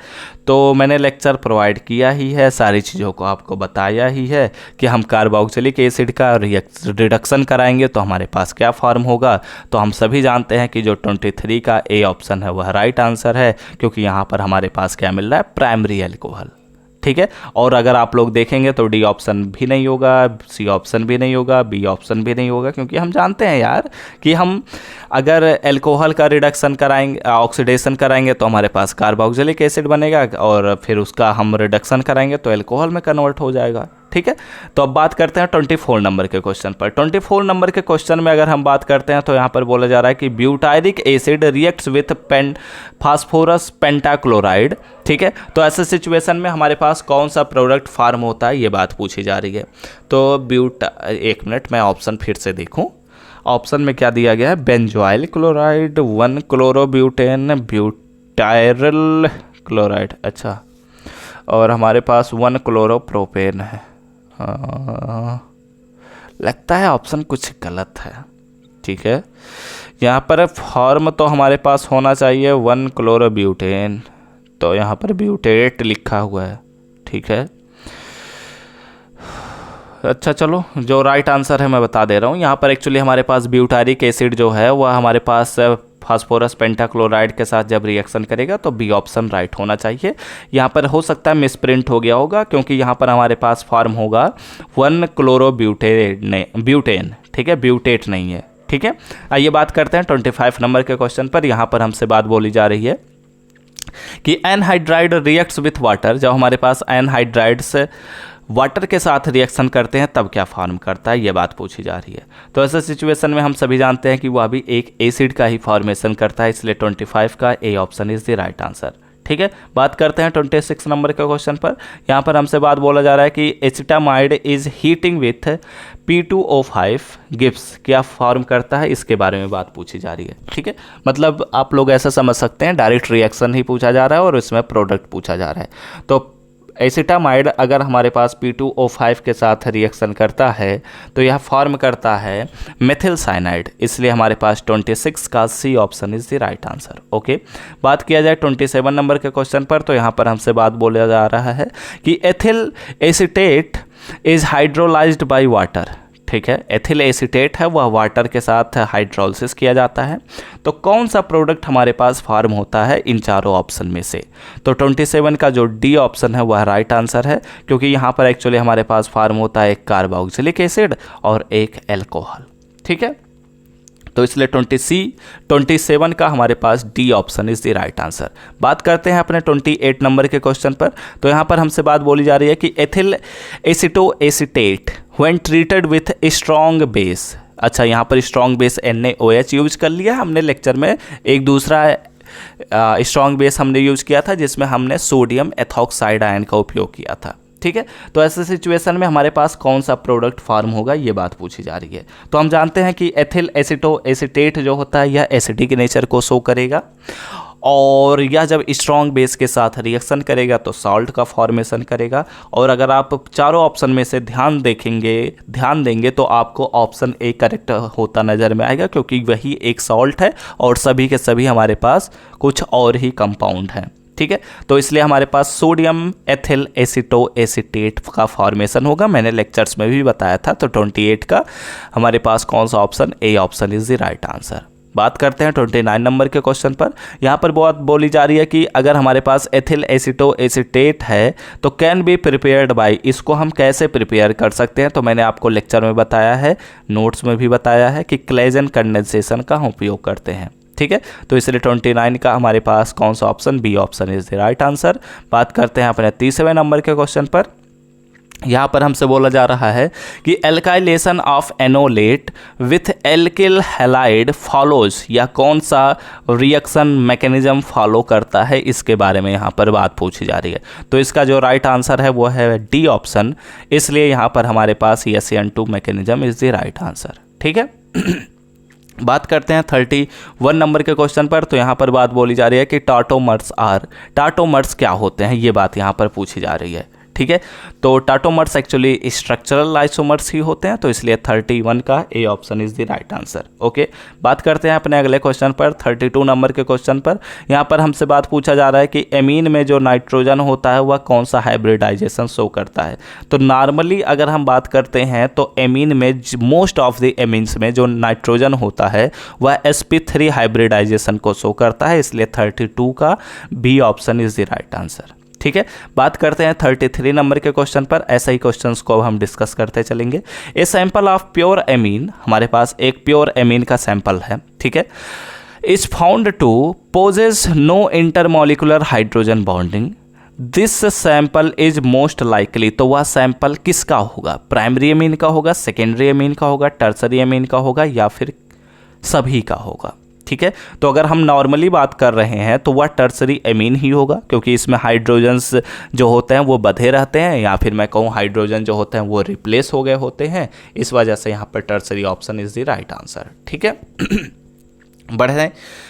तो मैंने लेक्चर प्रोवाइड किया ही है, सारी चीज़ों को आपको बताया ही है कि हम कार्बोक्सिलिक एसिड का रिडक्शन कराएंगे तो हमारे पास क्या फॉर्म होगा। तो हम सभी जानते हैं कि जो 23 का ए ऑप्शन है वह राइट आंसर है, क्योंकि यहाँ पर हमारे पास क्या मिल रहा है, प्राइमरी एल्कोहल, ठीक है। और अगर आप लोग देखेंगे तो डी ऑप्शन भी नहीं होगा, सी ऑप्शन भी नहीं होगा, बी ऑप्शन भी नहीं होगा, क्योंकि हम जानते हैं यार कि हम अगर एल्कोहल का रिडक्शन कराएंगे, ऑक्सीडेशन कराएंगे तो हमारे पास कार्बोक्सिलिक एसिड बनेगा, और फिर उसका हम रिडक्शन कराएंगे तो एल्कोहल में कन्वर्ट हो जाएगा, ठीक है। तो अब बात करते हैं 24 नंबर के क्वेश्चन पर। 24 नंबर के क्वेश्चन में अगर हम बात करते हैं तो यहाँ पर बोला जा रहा है कि butyric acid reacts with phosphorus pentachloride, ठीक है। तो ऐसे सिचुएशन में हमारे पास कौन सा प्रोडक्ट फार्म होता है, ये बात पूछी जा रही है। तो एक मिनट मैं ऑप्शन फिर से देखूं। ऑप्शन में क्या दिया गया है, benzoyl chloride, 1 chlorobutane, butyral chloride, अच्छा, और हमारे पास 1 क्लोरोप्रोपेन है। लगता है ऑप्शन कुछ गलत है, ठीक है। यहाँ पर फॉर्म तो हमारे पास होना चाहिए 1 क्लोरोब्यूटेन, तो यहाँ पर ब्यूटेट लिखा हुआ है, ठीक है। अच्छा चलो, जो राइट आंसर है मैं बता दे रहा हूँ। यहाँ पर एक्चुअली हमारे पास ब्यूटारिक एसिड जो है वह हमारे पास फास्फोरस पेंटाक्लोराइड के साथ जब रिएक्शन करेगा तो बी ऑप्शन राइट होना चाहिए। यहाँ पर हो सकता है मिसप्रिंट हो गया होगा, क्योंकि यहाँ पर हमारे पास फॉर्म होगा 1 क्लोरोब्यूटेन, ठीक है, ब्यूटेट नहीं है, ठीक है। आइए बात करते हैं 25 नंबर के क्वेश्चन पर। यहाँ पर हमसे बात बोली जा रही है कि एनहाइड्राइड रिएक्ट्स विथ वाटर। जब हमारे पास एनहाइड्राइड्स वाटर के साथ रिएक्शन करते हैं तब क्या फॉर्म करता है, ये बात पूछी जा रही है। तो ऐसे सिचुएशन में हम सभी जानते हैं कि वह भी एक एसिड का ही फॉर्मेशन करता है, इसलिए 25 का A option is the right answer, ठीक है। बात करते हैं 26 नंबर के क्वेश्चन पर। यहाँ पर हमसे बात बोला जा रहा है कि acetamide is heating with P2O5 gives, क्या फॉर्म करता है, इसके बारे में बात पूछी जा रही है, ठीक है। मतलब आप लोग ऐसा समझ सकते हैं डायरेक्ट रिएक्शन ही पूछा जा रहा है और इसमें प्रोडक्ट पूछा जा रहा है। तो एसिटामाइड अगर हमारे पास P2O5 के साथ रिएक्शन करता है तो यह फॉर्म करता है मेथिल साइनाइड, इसलिए हमारे पास 26 का C option is the right answer, okay. बात किया जाए 27 नंबर के क्वेश्चन पर, तो यहाँ पर हमसे बात बोला जा रहा है कि ethyl acetate is hydrolysed by water, ठीक है। एथिल एसीटेट है वह वाटर के साथ हाइड्रोलिसिस किया जाता है। तो कौन सा प्रोडक्ट हमारे पास फॉर्म होता है इन चारों ऑप्शन में से। तो 27 का जो डी ऑप्शन है वह राइट आंसर है, क्योंकि यहाँ पर एक्चुअली हमारे पास फॉर्म होता है एक कार्बोक्सिलिक एसिड और एक एल्कोहल, ठीक है। तो इसलिए 27 का हमारे पास D option is the right answer. बात करते हैं अपने 28 नंबर के क्वेश्चन पर। तो यहाँ पर हमसे बात बोली जा रही है कि ethyl acetoacetate when treated with strong base. अच्छा, यहाँ पर स्ट्रॉन्ग बेस NaOH यूज कर लिया हमने लेक्चर में। एक दूसरा स्ट्रॉन्ग बेस हमने यूज किया था जिसमें हमने सोडियम एथॉक्साइड आयन का उपयोग किया था, ठीक है। तो ऐसे सिचुएशन में हमारे पास कौन सा प्रोडक्ट फॉर्म होगा ये बात पूछी जा रही है। तो हम जानते हैं कि एथिल एसिटोएसिटेट जो होता है यह एसिडिक नेचर को शो करेगा और यह जब स्ट्रॉन्ग बेस के साथ रिएक्शन करेगा तो सॉल्ट का फॉर्मेशन करेगा। और अगर आप चारों ऑप्शन में से ध्यान देंगे तो आपको ऑप्शन ए करेक्ट होता नज़र में आएगा, क्योंकि वही एक सॉल्ट है और सभी के सभी हमारे पास कुछ और ही कंपाउंड हैं। ठीक है, तो इसलिए हमारे पास सोडियम एथिल एसीटोएसीटेट का फॉर्मेशन होगा। मैंने लेक्चर्स में भी बताया था। तो 28 का हमारे पास कौन सा option, A option is the right answer. बात करते हैं 29 नंबर के क्वेश्चन पर। यहाँ पर बहुत बोली जा रही है कि अगर हमारे पास एथिल एसीटोएसीटेट है तो कैन बी प्रिपेयर्ड बाय, इसको हम कैसे प्रिपेयर कर सकते हैं। तो मैंने आपको लेक्चर में बताया है, नोट्स में भी बताया है कि क्लेजन कंडेंसेशन का हम उपयोग करते हैं। ठीक है, तो इसलिए 29 का हमारे पास कौन सा option, B option is the right answer. बात करते हैं अपने 30वें नंबर के क्वेश्चन पर। यहाँ पर हमसे बोला जा रहा है कि alkylation of enolate with alkyl halide follows, या कौन सा रिएक्शन मैकेनिज्म फॉलो करता है, इसके बारे में यहाँ पर बात पूछी जा रही है। तो इसका जो राइट आंसर है वो है डी ऑप्शन, इसलिए यहाँ पर हमारे पास SN2 mechanism is the right answer. ठीक है बात करते हैं 31 नंबर के क्वेश्चन पर। तो यहाँ पर बात बोली जा रही है कि टाटोमर्स क्या होते हैं, ये बात यहाँ पर पूछी जा रही है। ठीक है, तो टाटोमर्स एक्चुअली स्ट्रक्चरल आइसोमर्स ही होते हैं, तो इसलिए 31 का A option is the right answer. Okay, बात करते हैं अपने अगले क्वेश्चन पर, 32 नंबर के क्वेश्चन पर। यहाँ पर हमसे बात पूछा जा रहा है कि एमीन में जो नाइट्रोजन होता है वह कौन सा हाइब्रिडाइजेशन शो करता है। तो नॉर्मली अगर हम बात करते हैं तो एमीन में मोस्ट ऑफ द एमीन्स में जो नाइट्रोजन होता है वह sp3 हाइब्रिडाइजेशन को शो करता है, इसलिए 32 का B option is the right answer. ठीक है, बात करते हैं 33 नंबर के क्वेश्चन पर। ऐसा ही क्वेश्चंस को हम डिस्कस करते चलेंगे। A sample of pure amine, हमारे पास एक प्योर एमीन का सैंपल है। ठीक है, is found to possess no intermolecular hydrogen bonding, this sample is most likely, तो वह सैंपल किसका होगा, प्राइमरी एमीन का होगा, सेकेंडरी एमीन का होगा, टर्सरी एमीन का होगा, या फिर सभी का होगा। ठीक है, तो अगर हम नॉर्मली बात कर रहे हैं तो वह टर्सरी एमीन ही होगा, क्योंकि इसमें हाइड्रोजन्स जो होते हैं वो बधे रहते हैं, या फिर मैं कहूँ हाइड्रोजन जो होते हैं वो रिप्लेस हो गए होते हैं, इस वजह से यहाँ पर tertiary option is the right answer. ठीक है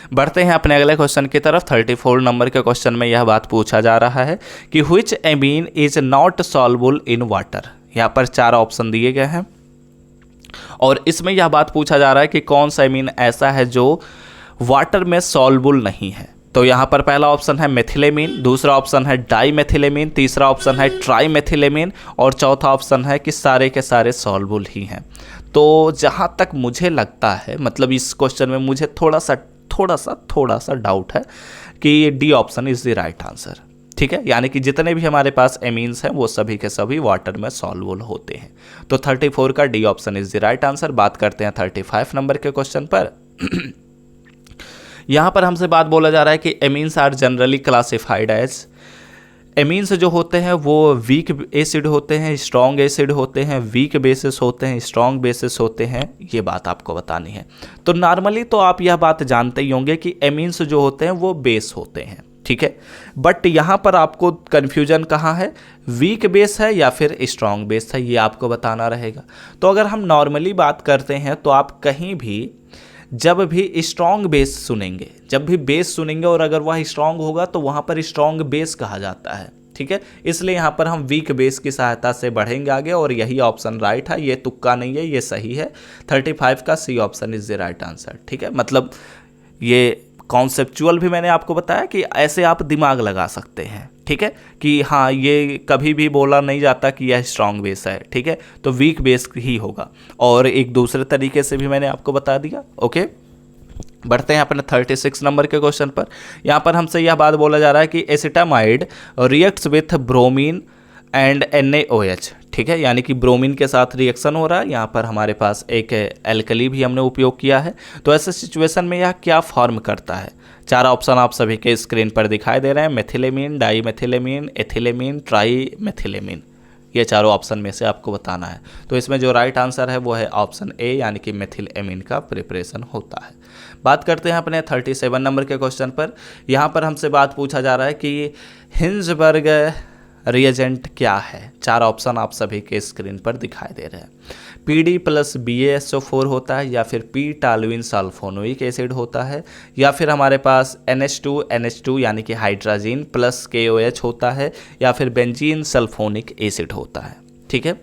बढ़ते हैं अपने अगले क्वेश्चन की तरफ। 34 नंबर के क्वेश्चन में यह बात पूछा जा रहा है कि which amine is not soluble in water. यहाँ पर 4 ऑप्शन दिए गए हैं और इसमें यह बात पूछा जा रहा है कि कौन सा एमीन ऐसा है जो वाटर में सॉल्युबल नहीं है। तो यहाँ पर पहला ऑप्शन है मेथिलेमीन, दूसरा ऑप्शन है डाईमेथिलेमीन, तीसरा ऑप्शन है ट्राईमेथिलेमीन और चौथा ऑप्शन है कि सारे के सारे सॉल्युबल ही हैं। तो जहाँ तक मुझे लगता है, मतलब इस क्वेश्चन में मुझे थोड़ा सा डाउट है कि D option is the right answer. ठीक है, यानी कि जितने भी हमारे पास एमीन्स हैं वो सभी के सभी वाटर में सॉल्युबल होते हैं। तो 34 का D option is the right answer. बात करते हैं 35 नंबर के क्वेश्चन पर। यहाँ पर हमसे बात बोला जा रहा है कि amines are generally classified as, amines जो होते हैं वो वीक एसिड होते हैं, स्ट्रॉन्ग एसिड होते हैं, वीक बेसिस होते हैं, स्ट्रॉन्ग बेसिस होते हैं, ये बात आपको बतानी है। तो नॉर्मली तो आप यह बात जानते ही होंगे कि एमीन्स जो होते हैं वो बेस होते हैं। ठीक है, बट यहाँ पर आपको कन्फ्यूजन कहाँ है, वीक बेस है या फिर स्ट्रॉन्ग बेस है, ये आपको बताना रहेगा। तो अगर हम नॉर्मली बात करते हैं तो आप कहीं भी जब भी स्ट्रॉन्ग बेस सुनेंगे, जब भी बेस सुनेंगे और अगर वह स्ट्रॉन्ग होगा तो वहाँ पर स्ट्रॉन्ग बेस कहा जाता है। ठीक है, इसलिए यहाँ पर हम वीक बेस की सहायता से बढ़ेंगे आगे और यही ऑप्शन राइट है, ये तुक्का नहीं है, ये सही है। 35 का C option is the right answer. ठीक है, मतलब ये कॉन्सेप्चुअल भी मैंने आपको बताया कि ऐसे आप दिमाग लगा सकते हैं। ठीक है, कि हाँ ये कभी भी बोला नहीं जाता कि यह स्ट्रॉन्ग बेस है। ठीक है, तो वीक बेस ही होगा और एक दूसरे तरीके से भी मैंने आपको बता दिया। ओके, बढ़ते हैं अपने 36 नंबर के क्वेश्चन पर। यहाँ पर हमसे यह बात बोला जा रहा है कि acetamide reacts with bromine and NaOH। ठीक है, यानी कि ब्रोमीन के साथ रिएक्शन हो रहा है। यहाँ पर हमारे पास एक एल्कली भी हमने उपयोग किया है। तो ऐसे सिचुएशन में यह क्या फॉर्म करता है। 4 ऑप्शन आप सभी के स्क्रीन पर दिखाई दे रहे हैं, मेथिलेमीन, डाईमेथिलेमीन, एथिलेमीन, ट्राईमेथिलेमीन। ये चारों ऑप्शन में से आपको बताना है। तो इसमें जो राइट आंसर है वो है ऑप्शन ए, यानी कि मेथिलेमीन का प्रिपरेशन होता है। बात करते हैं अपने 37 नंबर के क्वेश्चन पर। यहाँ पर हमसे बात पूछा जा रहा है कि हिंजबर्ग रिएजेंट क्या है? 4 ऑप्शन आप सभी के स्क्रीन पर दिखाई दे रहे हैं। PD प्लस BaSO4 होता है, या फिर पी टालुइन सल्फोनिक एसिड होता है, या फिर हमारे पास NH2 यानी कि हाइड्रोजन प्लस KOH होता है, या फिर बेंजीन सल्फोनिक एसिड होता है। ठीक है,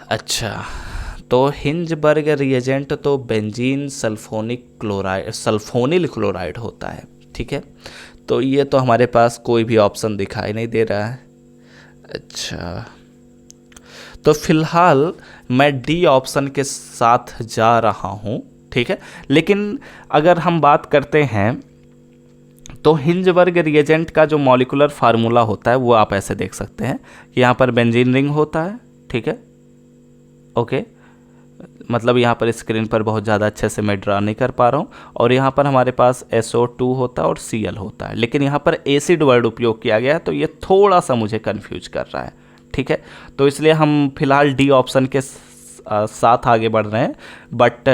अच्छा, तो हिंजबर्ग रिएजेंट तो बेंजीन सल्फोनिल क्लोराइड होता है। ठीक है, तो ये तो हमारे पास कोई भी ऑप्शन दिखाई नहीं दे रहा है। अच्छा, तो फिलहाल मैं D ऑप्शन के साथ जा रहा हूँ। ठीक है, लेकिन अगर हम बात करते हैं तो हिंजबर्ग रिएजेंट का जो मॉलिक्यूलर फार्मूला होता है वो आप ऐसे देख सकते हैं कि यहाँ पर बेंजीन रिंग होता है। ठीक है, ओके, मतलब यहाँ पर स्क्रीन पर बहुत ज़्यादा अच्छे से मैं ड्रा नहीं कर पा रहा हूँ, और यहाँ पर हमारे पास SO2 होता है और Cl होता है, लेकिन यहाँ पर एसिड वर्ड उपयोग किया गया है, तो ये थोड़ा सा मुझे कन्फ्यूज कर रहा है। ठीक है, तो इसलिए हम फिलहाल D ऑप्शन के साथ आगे बढ़ रहे हैं, बट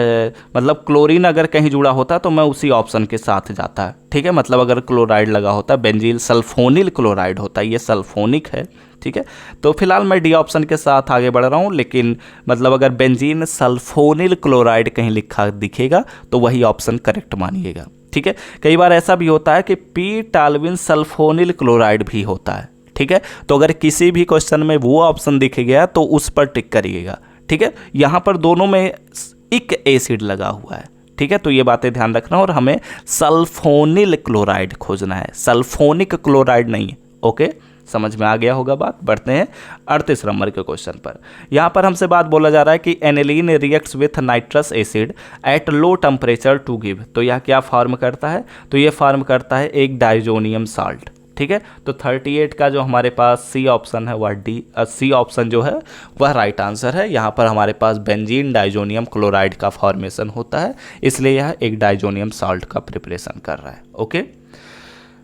मतलब क्लोरीन अगर कहीं जुड़ा होता तो मैं उसी ऑप्शन के साथ जाता। ठीक है, मतलब अगर क्लोराइड लगा होता, बेंजीन सल्फोनिल क्लोराइड होता, ये सल्फोनिक है। ठीक है, तो फिलहाल मैं D ऑप्शन के साथ आगे बढ़ रहा हूँ, लेकिन मतलब अगर बेंजीन सल्फोनिल क्लोराइड कहीं लिखा दिखेगा तो वही ऑप्शन करेक्ट मानिएगा। ठीक है, कई बार ऐसा भी होता है कि पी टालुइन सल्फोनिल क्लोराइड भी होता है। ठीक है, तो अगर किसी भी क्वेश्चन में वो ऑप्शन दिख गया तो उस पर टिक करिएगा। ठीक है, यहाँ पर दोनों में एक एसिड लगा हुआ है। ठीक है, तो ये बातें ध्यान रखना, और हमें सल्फोनिल क्लोराइड खोजना है, सल्फोनिक क्लोराइड नहीं है। ओके, समझ में आ गया होगा बात। बढ़ते हैं 38 नंबर के क्वेश्चन पर। यहाँ पर हमसे बात बोला जा रहा है कि aniline reacts with nitrous acid at low temperature to give, तो यह क्या फॉर्म करता है? तो ये फॉर्म करता है एक डाइजोनियम साल्ट। ठीक है, तो 38 का जो हमारे पास C ऑप्शन है वह C ऑप्शन जो है वह राइट आंसर है। यहाँ पर हमारे पास बेंजीन डाइजोनियम क्लोराइड का फॉर्मेशन होता है, इसलिए यह एक डाइजोनियम साल्ट का प्रिपरेशन कर रहा है। ओके,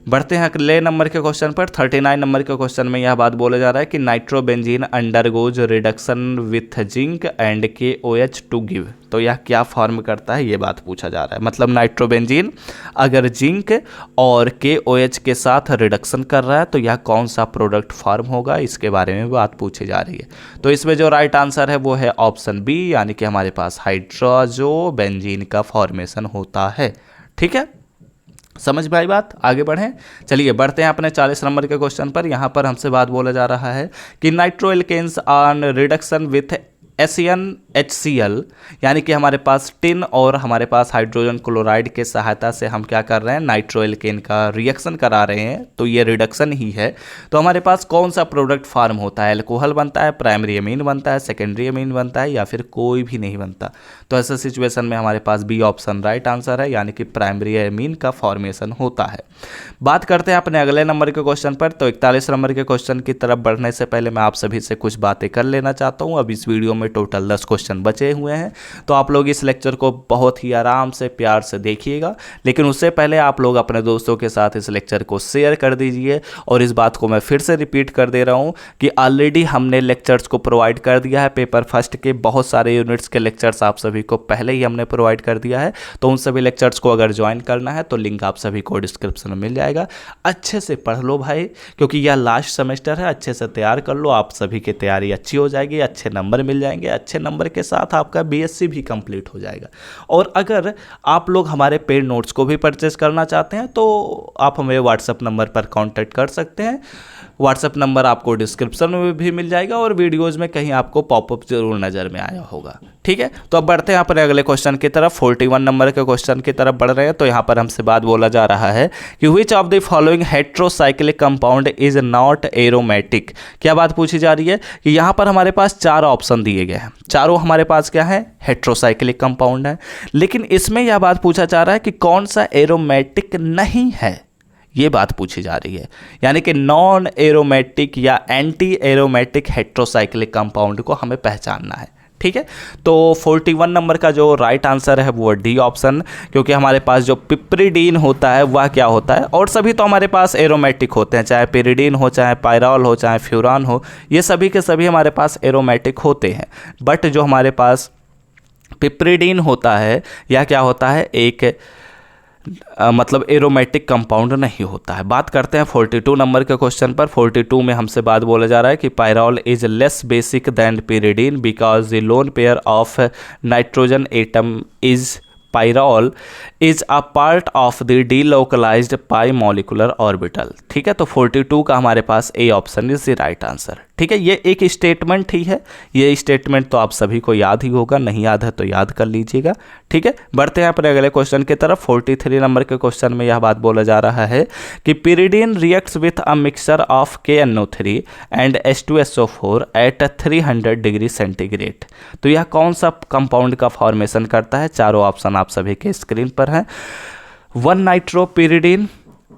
बढ़ते हैं अगले नंबर के क्वेश्चन पर। 39 नंबर के क्वेश्चन में यह बात बोला जा रहा है कि nitrobenzene undergoes reduction with zinc and KOH to give, तो यह क्या फॉर्म करता है, ये बात पूछा जा रहा है। मतलब नाइट्रोबेंजीन अगर जिंक और KOH के साथ रिडक्शन कर रहा है तो यह कौन सा प्रोडक्ट फॉर्म होगा, इसके बारे में बात पूछी जा रही है। तो इसमें जो राइट आंसर है वो है ऑप्शन B, यानी कि हमारे पास हाइड्रोजोबेंजीन का फॉर्मेशन होता है। ठीक है, समझ में आई बात? आगे बढ़ें, चलिए बढ़ते हैं अपने 40 नंबर के क्वेश्चन पर। यहाँ पर हमसे बात बोला जा रहा है कि नाइट्रोएल्केन्स ऑन रिडक्शन विथ SnHCl, यानी कि हमारे पास टिन और हमारे पास हाइड्रोजन क्लोराइड के सहायता से हम क्या कर रहे हैं, नाइट्रोएल्केन का रिएक्शन करा रहे हैं, तो ये रिडक्शन ही है। तो हमारे पास कौन सा प्रोडक्ट फार्म होता है? एल्कोहल बनता है, प्राइमरी अमीन बनता है, सेकेंडरी अमीन बनता है, या फिर कोई भी नहीं बनता? तो ऐसे सिचुएशन में हमारे पास B ऑप्शन राइट आंसर है, यानी कि प्राइमरी अमीन का फॉर्मेशन होता है। बात करते हैं अपने अगले नंबर के क्वेश्चन पर। तो 41 नंबर के क्वेश्चन की तरफ बढ़ने से पहले मैं आप सभी से कुछ बातें कर लेना चाहता हूँ। अब इस वीडियो में टोटल 10 क्वेश्चन बचे हुए हैं, तो आप लोग इस लेक्चर को बहुत ही आराम से प्यार से देखिएगा, लेकिन उससे पहले आप लोग अपने दोस्तों के साथ इस लेक्चर को शेयर कर दीजिए। और इस बात को मैं फिर से रिपीट कर दे रहा हूं कि ऑलरेडी हमने लेक्चर्स को प्रोवाइड कर दिया है। पेपर फर्स्ट के बहुत सारे यूनिट्स के लेक्चर्स आप सभी को पहले ही हमने प्रोवाइड कर दिया है, तो उन सभी लेक्चर्स को अगर ज्वाइन करना है तो लिंक आप सभी को डिस्क्रिप्शन में मिल जाएगा। अच्छे से पढ़ लो भाई, क्योंकि यह लास्ट सेमेस्टर है, अच्छे से तैयार कर लो, आप सभी की तैयारी अच्छी हो जाएगी, अच्छे नंबर मिल जाएंगे, अच्छे नंबर के साथ आपका BSc भी कंप्लीट हो जाएगा। और अगर आप लोग हमारे पेड नोट्स को भी परचेस करना चाहते हैं तो आप हमें व्हाट्सएप नंबर पर कांटेक्ट कर सकते हैं। व्हाट्सएप नंबर आपको डिस्क्रिप्शन में भी मिल जाएगा और वीडियोज़ में कहीं आपको पॉपअप जरूर नज़र में आया होगा। ठीक है, तो अब बढ़ते हैं अपने अगले क्वेश्चन की तरफ। 41 नंबर के क्वेश्चन की तरफ बढ़ रहे हैं। तो यहाँ पर हमसे बात बोला जा रहा है कि which of the following heterocyclic compound is not aromatic. क्या बात पूछी जा रही है कि यहाँ पर हमारे पास 4 ऑप्शन दिए गए हैं, चारों हमारे पास क्या है, हेट्रोसाइक्लिक कंपाउंड है, लेकिन इसमें यह बात पूछा जा रहा है कि कौन सा एरोमेटिक नहीं है, ये बात पूछी जा रही है। यानी कि नॉन एरोमेटिक या एंटी एरोमेटिक हेट्रोसाइक्लिक कंपाउंड को हमें पहचानना है। ठीक है, तो 41 नंबर का जो राइट आंसर है वो D ऑप्शन, क्योंकि हमारे पास जो पिप्रिडीन होता है वह क्या होता है, और सभी तो हमारे पास एरोमेटिक होते हैं, चाहे पिरिडीन हो, चाहे पायरॉल हो, चाहे फ्यूरान हो, ये सभी के सभी हमारे पास एरोमेटिक होते हैं। बट जो हमारे पास पिप्रिडीन होता है यह क्या होता है, एक मतलब एरोमेटिक कंपाउंड नहीं होता है। बात करते हैं 42 नंबर के क्वेश्चन पर। 42 में हमसे बात बोला जा रहा है कि pyrrole is less basic than pyridine because the lone pair of nitrogen atom is pyrrole is a part of the delocalized pi molecular orbital. ठीक है, तो 42 का हमारे पास A option is the right answer. ठीक है, ये एक स्टेटमेंट ही है, ये स्टेटमेंट तो आप सभी को याद ही होगा, नहीं याद है तो याद कर लीजिएगा। ठीक है, बढ़ते हैं अपने अगले क्वेश्चन की तरफ। 43 नंबर के क्वेश्चन में यह बात बोला जा रहा है कि pyridine reacts with a mixture of KNO3 and H2SO4 at 300 degree centigrade. तो यह कौन सा कंपाउंड का फॉर्मेशन करता है? चारों ऑप्शन आप सभी के स्क्रीन पर हैं। 1 नाइट्रोपिरिडीन,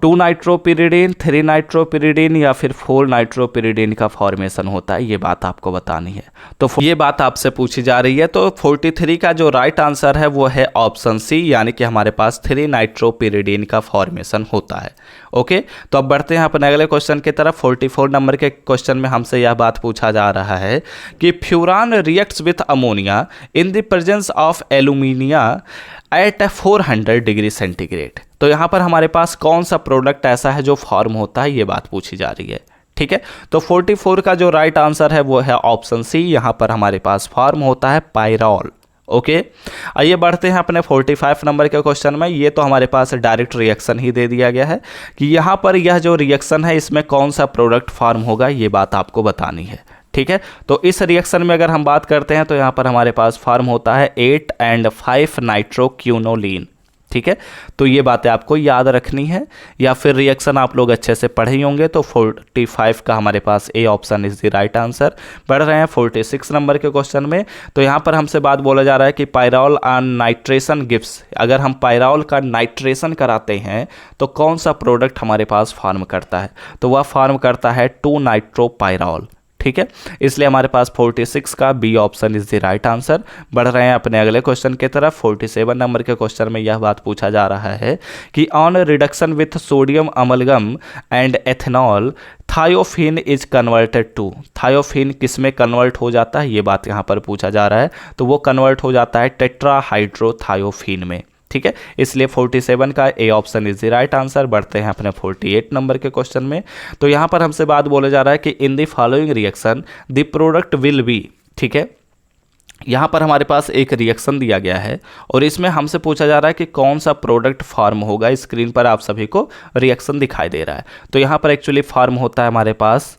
2 नाइट्रोपिरिडीन, 3 नाइट्रोपिरिडीन या फिर 4 नाइट्रोपिरिडीन का फॉर्मेशन होता है, ये बात आपको बतानी है। तो ये बात आपसे पूछी जा रही है। तो 43 का जो राइट आंसर है वो है ऑप्शन सी, यानी कि हमारे पास 3 नाइट्रोपिरिडीन का फॉर्मेशन होता है। ओके, तो अब बढ़ते हैं अपने अगले क्वेश्चन की तरफ। 44 नंबर के क्वेश्चन में हमसे यह बात पूछा जा रहा है कि furan reacts with ammonia in the presence of alumina at 400 degree centigrade. तो यहाँ पर हमारे पास कौन सा प्रोडक्ट ऐसा है जो फॉर्म होता है, ये बात पूछी जा रही है। ठीक है, तो 44 का जो राइट आंसर है वो है ऑप्शन सी, यहाँ पर हमारे पास फॉर्म होता है पायरॉल। ओके, आइए बढ़ते हैं अपने 45 नंबर के क्वेश्चन में। ये तो हमारे पास डायरेक्ट रिएक्शन ही दे दिया गया है कि यहाँ पर यह जो रिएक्शन है इसमें कौन सा प्रोडक्ट फॉर्म होगा, ये बात आपको बतानी है। ठीक है, तो इस रिएक्शन में अगर हम बात करते हैं तो यहाँ पर हमारे पास फॉर्म होता है 8 and 5 नाइट्रोक्यूनोलिन। ठीक है, तो ये बातें आपको याद रखनी है, या फिर रिएक्शन आप लोग अच्छे से पढ़े ही होंगे। तो 45 का हमारे पास A option is the right answer. बढ़ रहे हैं 46 नंबर के क्वेश्चन में। तो यहाँ पर हमसे बात बोला जा रहा है कि पायरॉल ऑन नाइट्रेशन गिव्स, अगर हम पायरॉल का नाइट्रेशन कराते हैं तो कौन सा प्रोडक्ट हमारे पास फॉर्म करता है? तो वह फॉर्म करता है 2 नाइट्रोपायरॉल। ठीक है, इसलिए हमारे पास 46 का B option is the right answer. बढ़ रहे हैं अपने अगले क्वेश्चन की तरफ। 47 नंबर के क्वेश्चन में यह बात पूछा जा रहा है कि on reduction with sodium amalgam and ethanol thiophene is converted to. Thiophene किस में कन्वर्ट हो जाता है, ये बात यहाँ पर पूछा जा रहा है। तो वो कन्वर्ट हो जाता है टेट्राहाइड्रोथायोफिन में। ठीक है, इसलिए 47 का A option is the right answer. बढ़ते हैं अपने 48 नंबर के क्वेश्चन में। तो यहाँ पर हमसे बात बोला जा रहा है कि in the following reaction the product will be. ठीक है, यहाँ पर हमारे पास एक रिएक्शन दिया गया है और इसमें हमसे पूछा जा रहा है कि कौन सा प्रोडक्ट फॉर्म होगा। स्क्रीन पर आप सभी को रिएक्शन दिखाई दे रहा है। तो यहाँ पर एक्चुअली फॉर्म होता है हमारे पास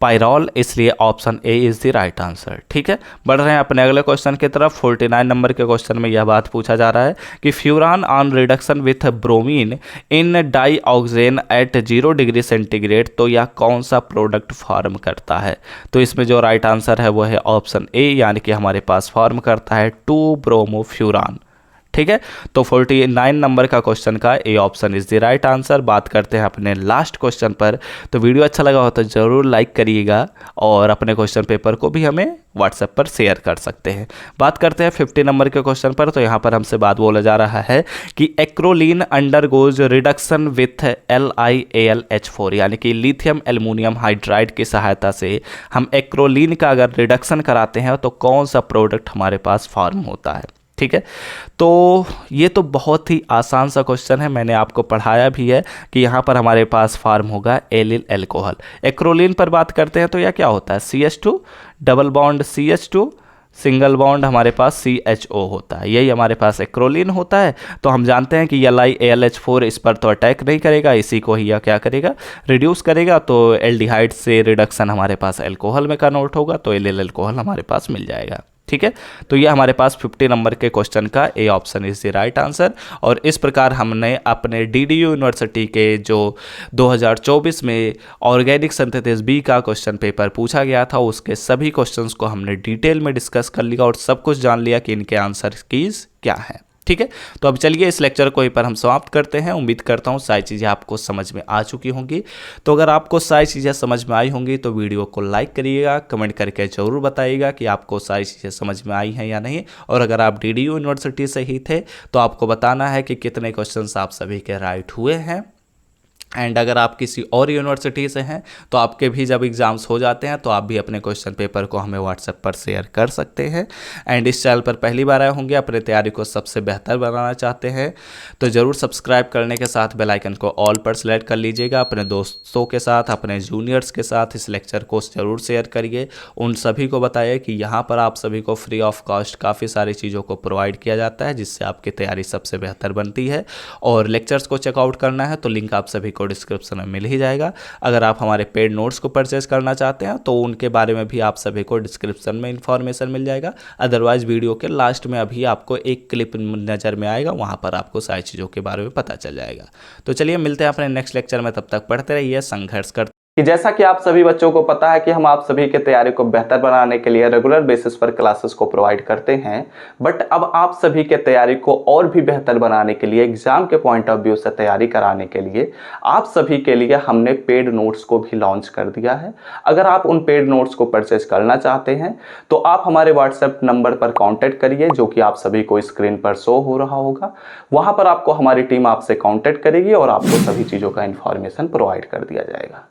पायरॉल, इसलिए option A is the right answer. ठीक है, बढ़ रहे हैं अपने अगले क्वेश्चन की तरफ। 49 नंबर के क्वेश्चन में यह बात पूछा जा रहा है कि furan on reduction with bromine in dioxane at 0 degree centigrade, तो यह कौन सा प्रोडक्ट फॉर्म करता है? तो इसमें जो राइट आंसर है वो है ऑप्शन ए, यानी कि हमारे पास फॉर्म करता है 2 ब्रोमोफ्यूरान। ठीक है, तो 49 नंबर का क्वेश्चन का A option is the right answer. बात करते हैं अपने लास्ट क्वेश्चन पर। तो वीडियो अच्छा लगा हो तो ज़रूर लाइक करिएगा और अपने क्वेश्चन पेपर को भी हमें व्हाट्सएप पर शेयर कर सकते हैं। बात करते हैं 50 नंबर के क्वेश्चन पर। तो यहाँ पर हमसे बात बोला जा रहा है कि acrolein undergoes reduction with LiAlH4, यानी कि लिथियम एल्युमिनियम हाइड्राइड की सहायता से हम एक्रोलीन का अगर रिडक्शन कराते हैं तो कौन सा प्रोडक्ट हमारे पास फॉर्म होता है? ठीक है, तो ये तो बहुत ही आसान सा क्वेश्चन है, मैंने आपको पढ़ाया भी है कि यहाँ पर हमारे पास फॉर्म होगा एलिल एल्कोहल। एक्रोलीन पर बात करते हैं तो यह क्या होता है? CH2 double bond CH2 single bond हमारे पास CHO होता है, यही हमारे पास एक्रोलीन होता है। तो हम जानते हैं कि LiAlH4 इस पर तो अटैक नहीं करेगा, इसी को ही यह क्या करेगा? रिड्यूस करेगा। तो एल्डिहाइड से रिडक्शन हमारे पास एल्कोहल में कन्वर्ट होगा, तो एलिल एल्कोहल हमारे पास मिल जाएगा। ठीक है, तो ये हमारे पास 50 नंबर के क्वेश्चन का A option is the right answer. और इस प्रकार हमने अपने DDU यूनिवर्सिटी के जो 2024 में ऑर्गेनिक सिंथेसिस बी का क्वेश्चन पेपर पूछा गया था उसके सभी क्वेश्चंस को हमने डिटेल में डिस्कस कर लिया और सब कुछ जान लिया कि इनके आंसर कीज क्या है। ठीक है, तो अब चलिए इस लेक्चर को यहीं पर हम समाप्त करते हैं। उम्मीद करता हूँ सारी चीज़ें आपको समझ में आ चुकी होंगी। तो अगर आपको सारी चीज़ें समझ में आई होंगी तो वीडियो को लाइक करिएगा, कमेंट करके ज़रूर बताइएगा कि आपको सारी चीज़ें समझ में आई हैं या नहीं। और अगर आप DDU यूनिवर्सिटी से ही थे तो आपको बताना है कि कितने क्वेश्चन आप सभी के राइट हुए हैं। एंड अगर आप किसी और यूनिवर्सिटी से हैं तो आपके भी जब एग्ज़ाम्स हो जाते हैं तो आप भी अपने क्वेश्चन पेपर को हमें व्हाट्सएप पर शेयर कर सकते हैं। एंड इस चैनल पर पहली बार आए होंगे, अपने तैयारी को सबसे बेहतर बनाना चाहते हैं तो ज़रूर सब्सक्राइब करने के साथ बेल आइकन को ऑल पर सेलेक्ट कर लीजिएगा। अपने दोस्तों के साथ, अपने जूनियर्स के साथ इस लेक्चर को ज़रूर शेयर करिए। उन सभी को बताइए कि यहाँ पर आप सभी को फ्री ऑफ कॉस्ट काफ़ी सारी चीज़ों को प्रोवाइड किया जाता है, जिससे आपकी तैयारी सबसे बेहतर बनती है। और लेक्चर्स को चेकआउट करना है तो लिंक आप सभी को डिस्क्रिप्शन में मिल ही जाएगा। अगर आप हमारे पेड नोट्स को परचेज करना चाहते हैं तो उनके बारे में भी आप सभी को डिस्क्रिप्शन में इंफॉर्मेशन मिल जाएगा। अदरवाइज वीडियो के लास्ट में अभी आपको एक क्लिप नज़र में आएगा, वहां पर आपको सारी चीज़ों के बारे में पता चल जाएगा। तो चलिए मिलते हैं अपने नेक्स्ट लेक्चर में, तब तक पढ़ते रहिए, संघर्ष करते कि जैसा कि आप सभी बच्चों को पता है कि हम आप सभी के तैयारी को बेहतर बनाने के लिए रेगुलर बेसिस पर क्लासेस को प्रोवाइड करते हैं। बट अब आप सभी के तैयारी को और भी बेहतर बनाने के लिए, एग्जाम के पॉइंट ऑफ व्यू से तैयारी कराने के लिए आप सभी के लिए हमने पेड नोट्स को भी लॉन्च कर दिया है। अगर आप उन पेड नोट्स को परचेज करना चाहते हैं तो आप हमारे व्हाट्सएप नंबर पर कॉन्टैक्ट करिए, जो कि आप सभी को स्क्रीन पर शो हो रहा होगा। वहां पर आपको हमारी टीम आपसे कॉन्टैक्ट करेगी और आपको सभी चीज़ों का इंफॉर्मेशन प्रोवाइड कर दिया जाएगा।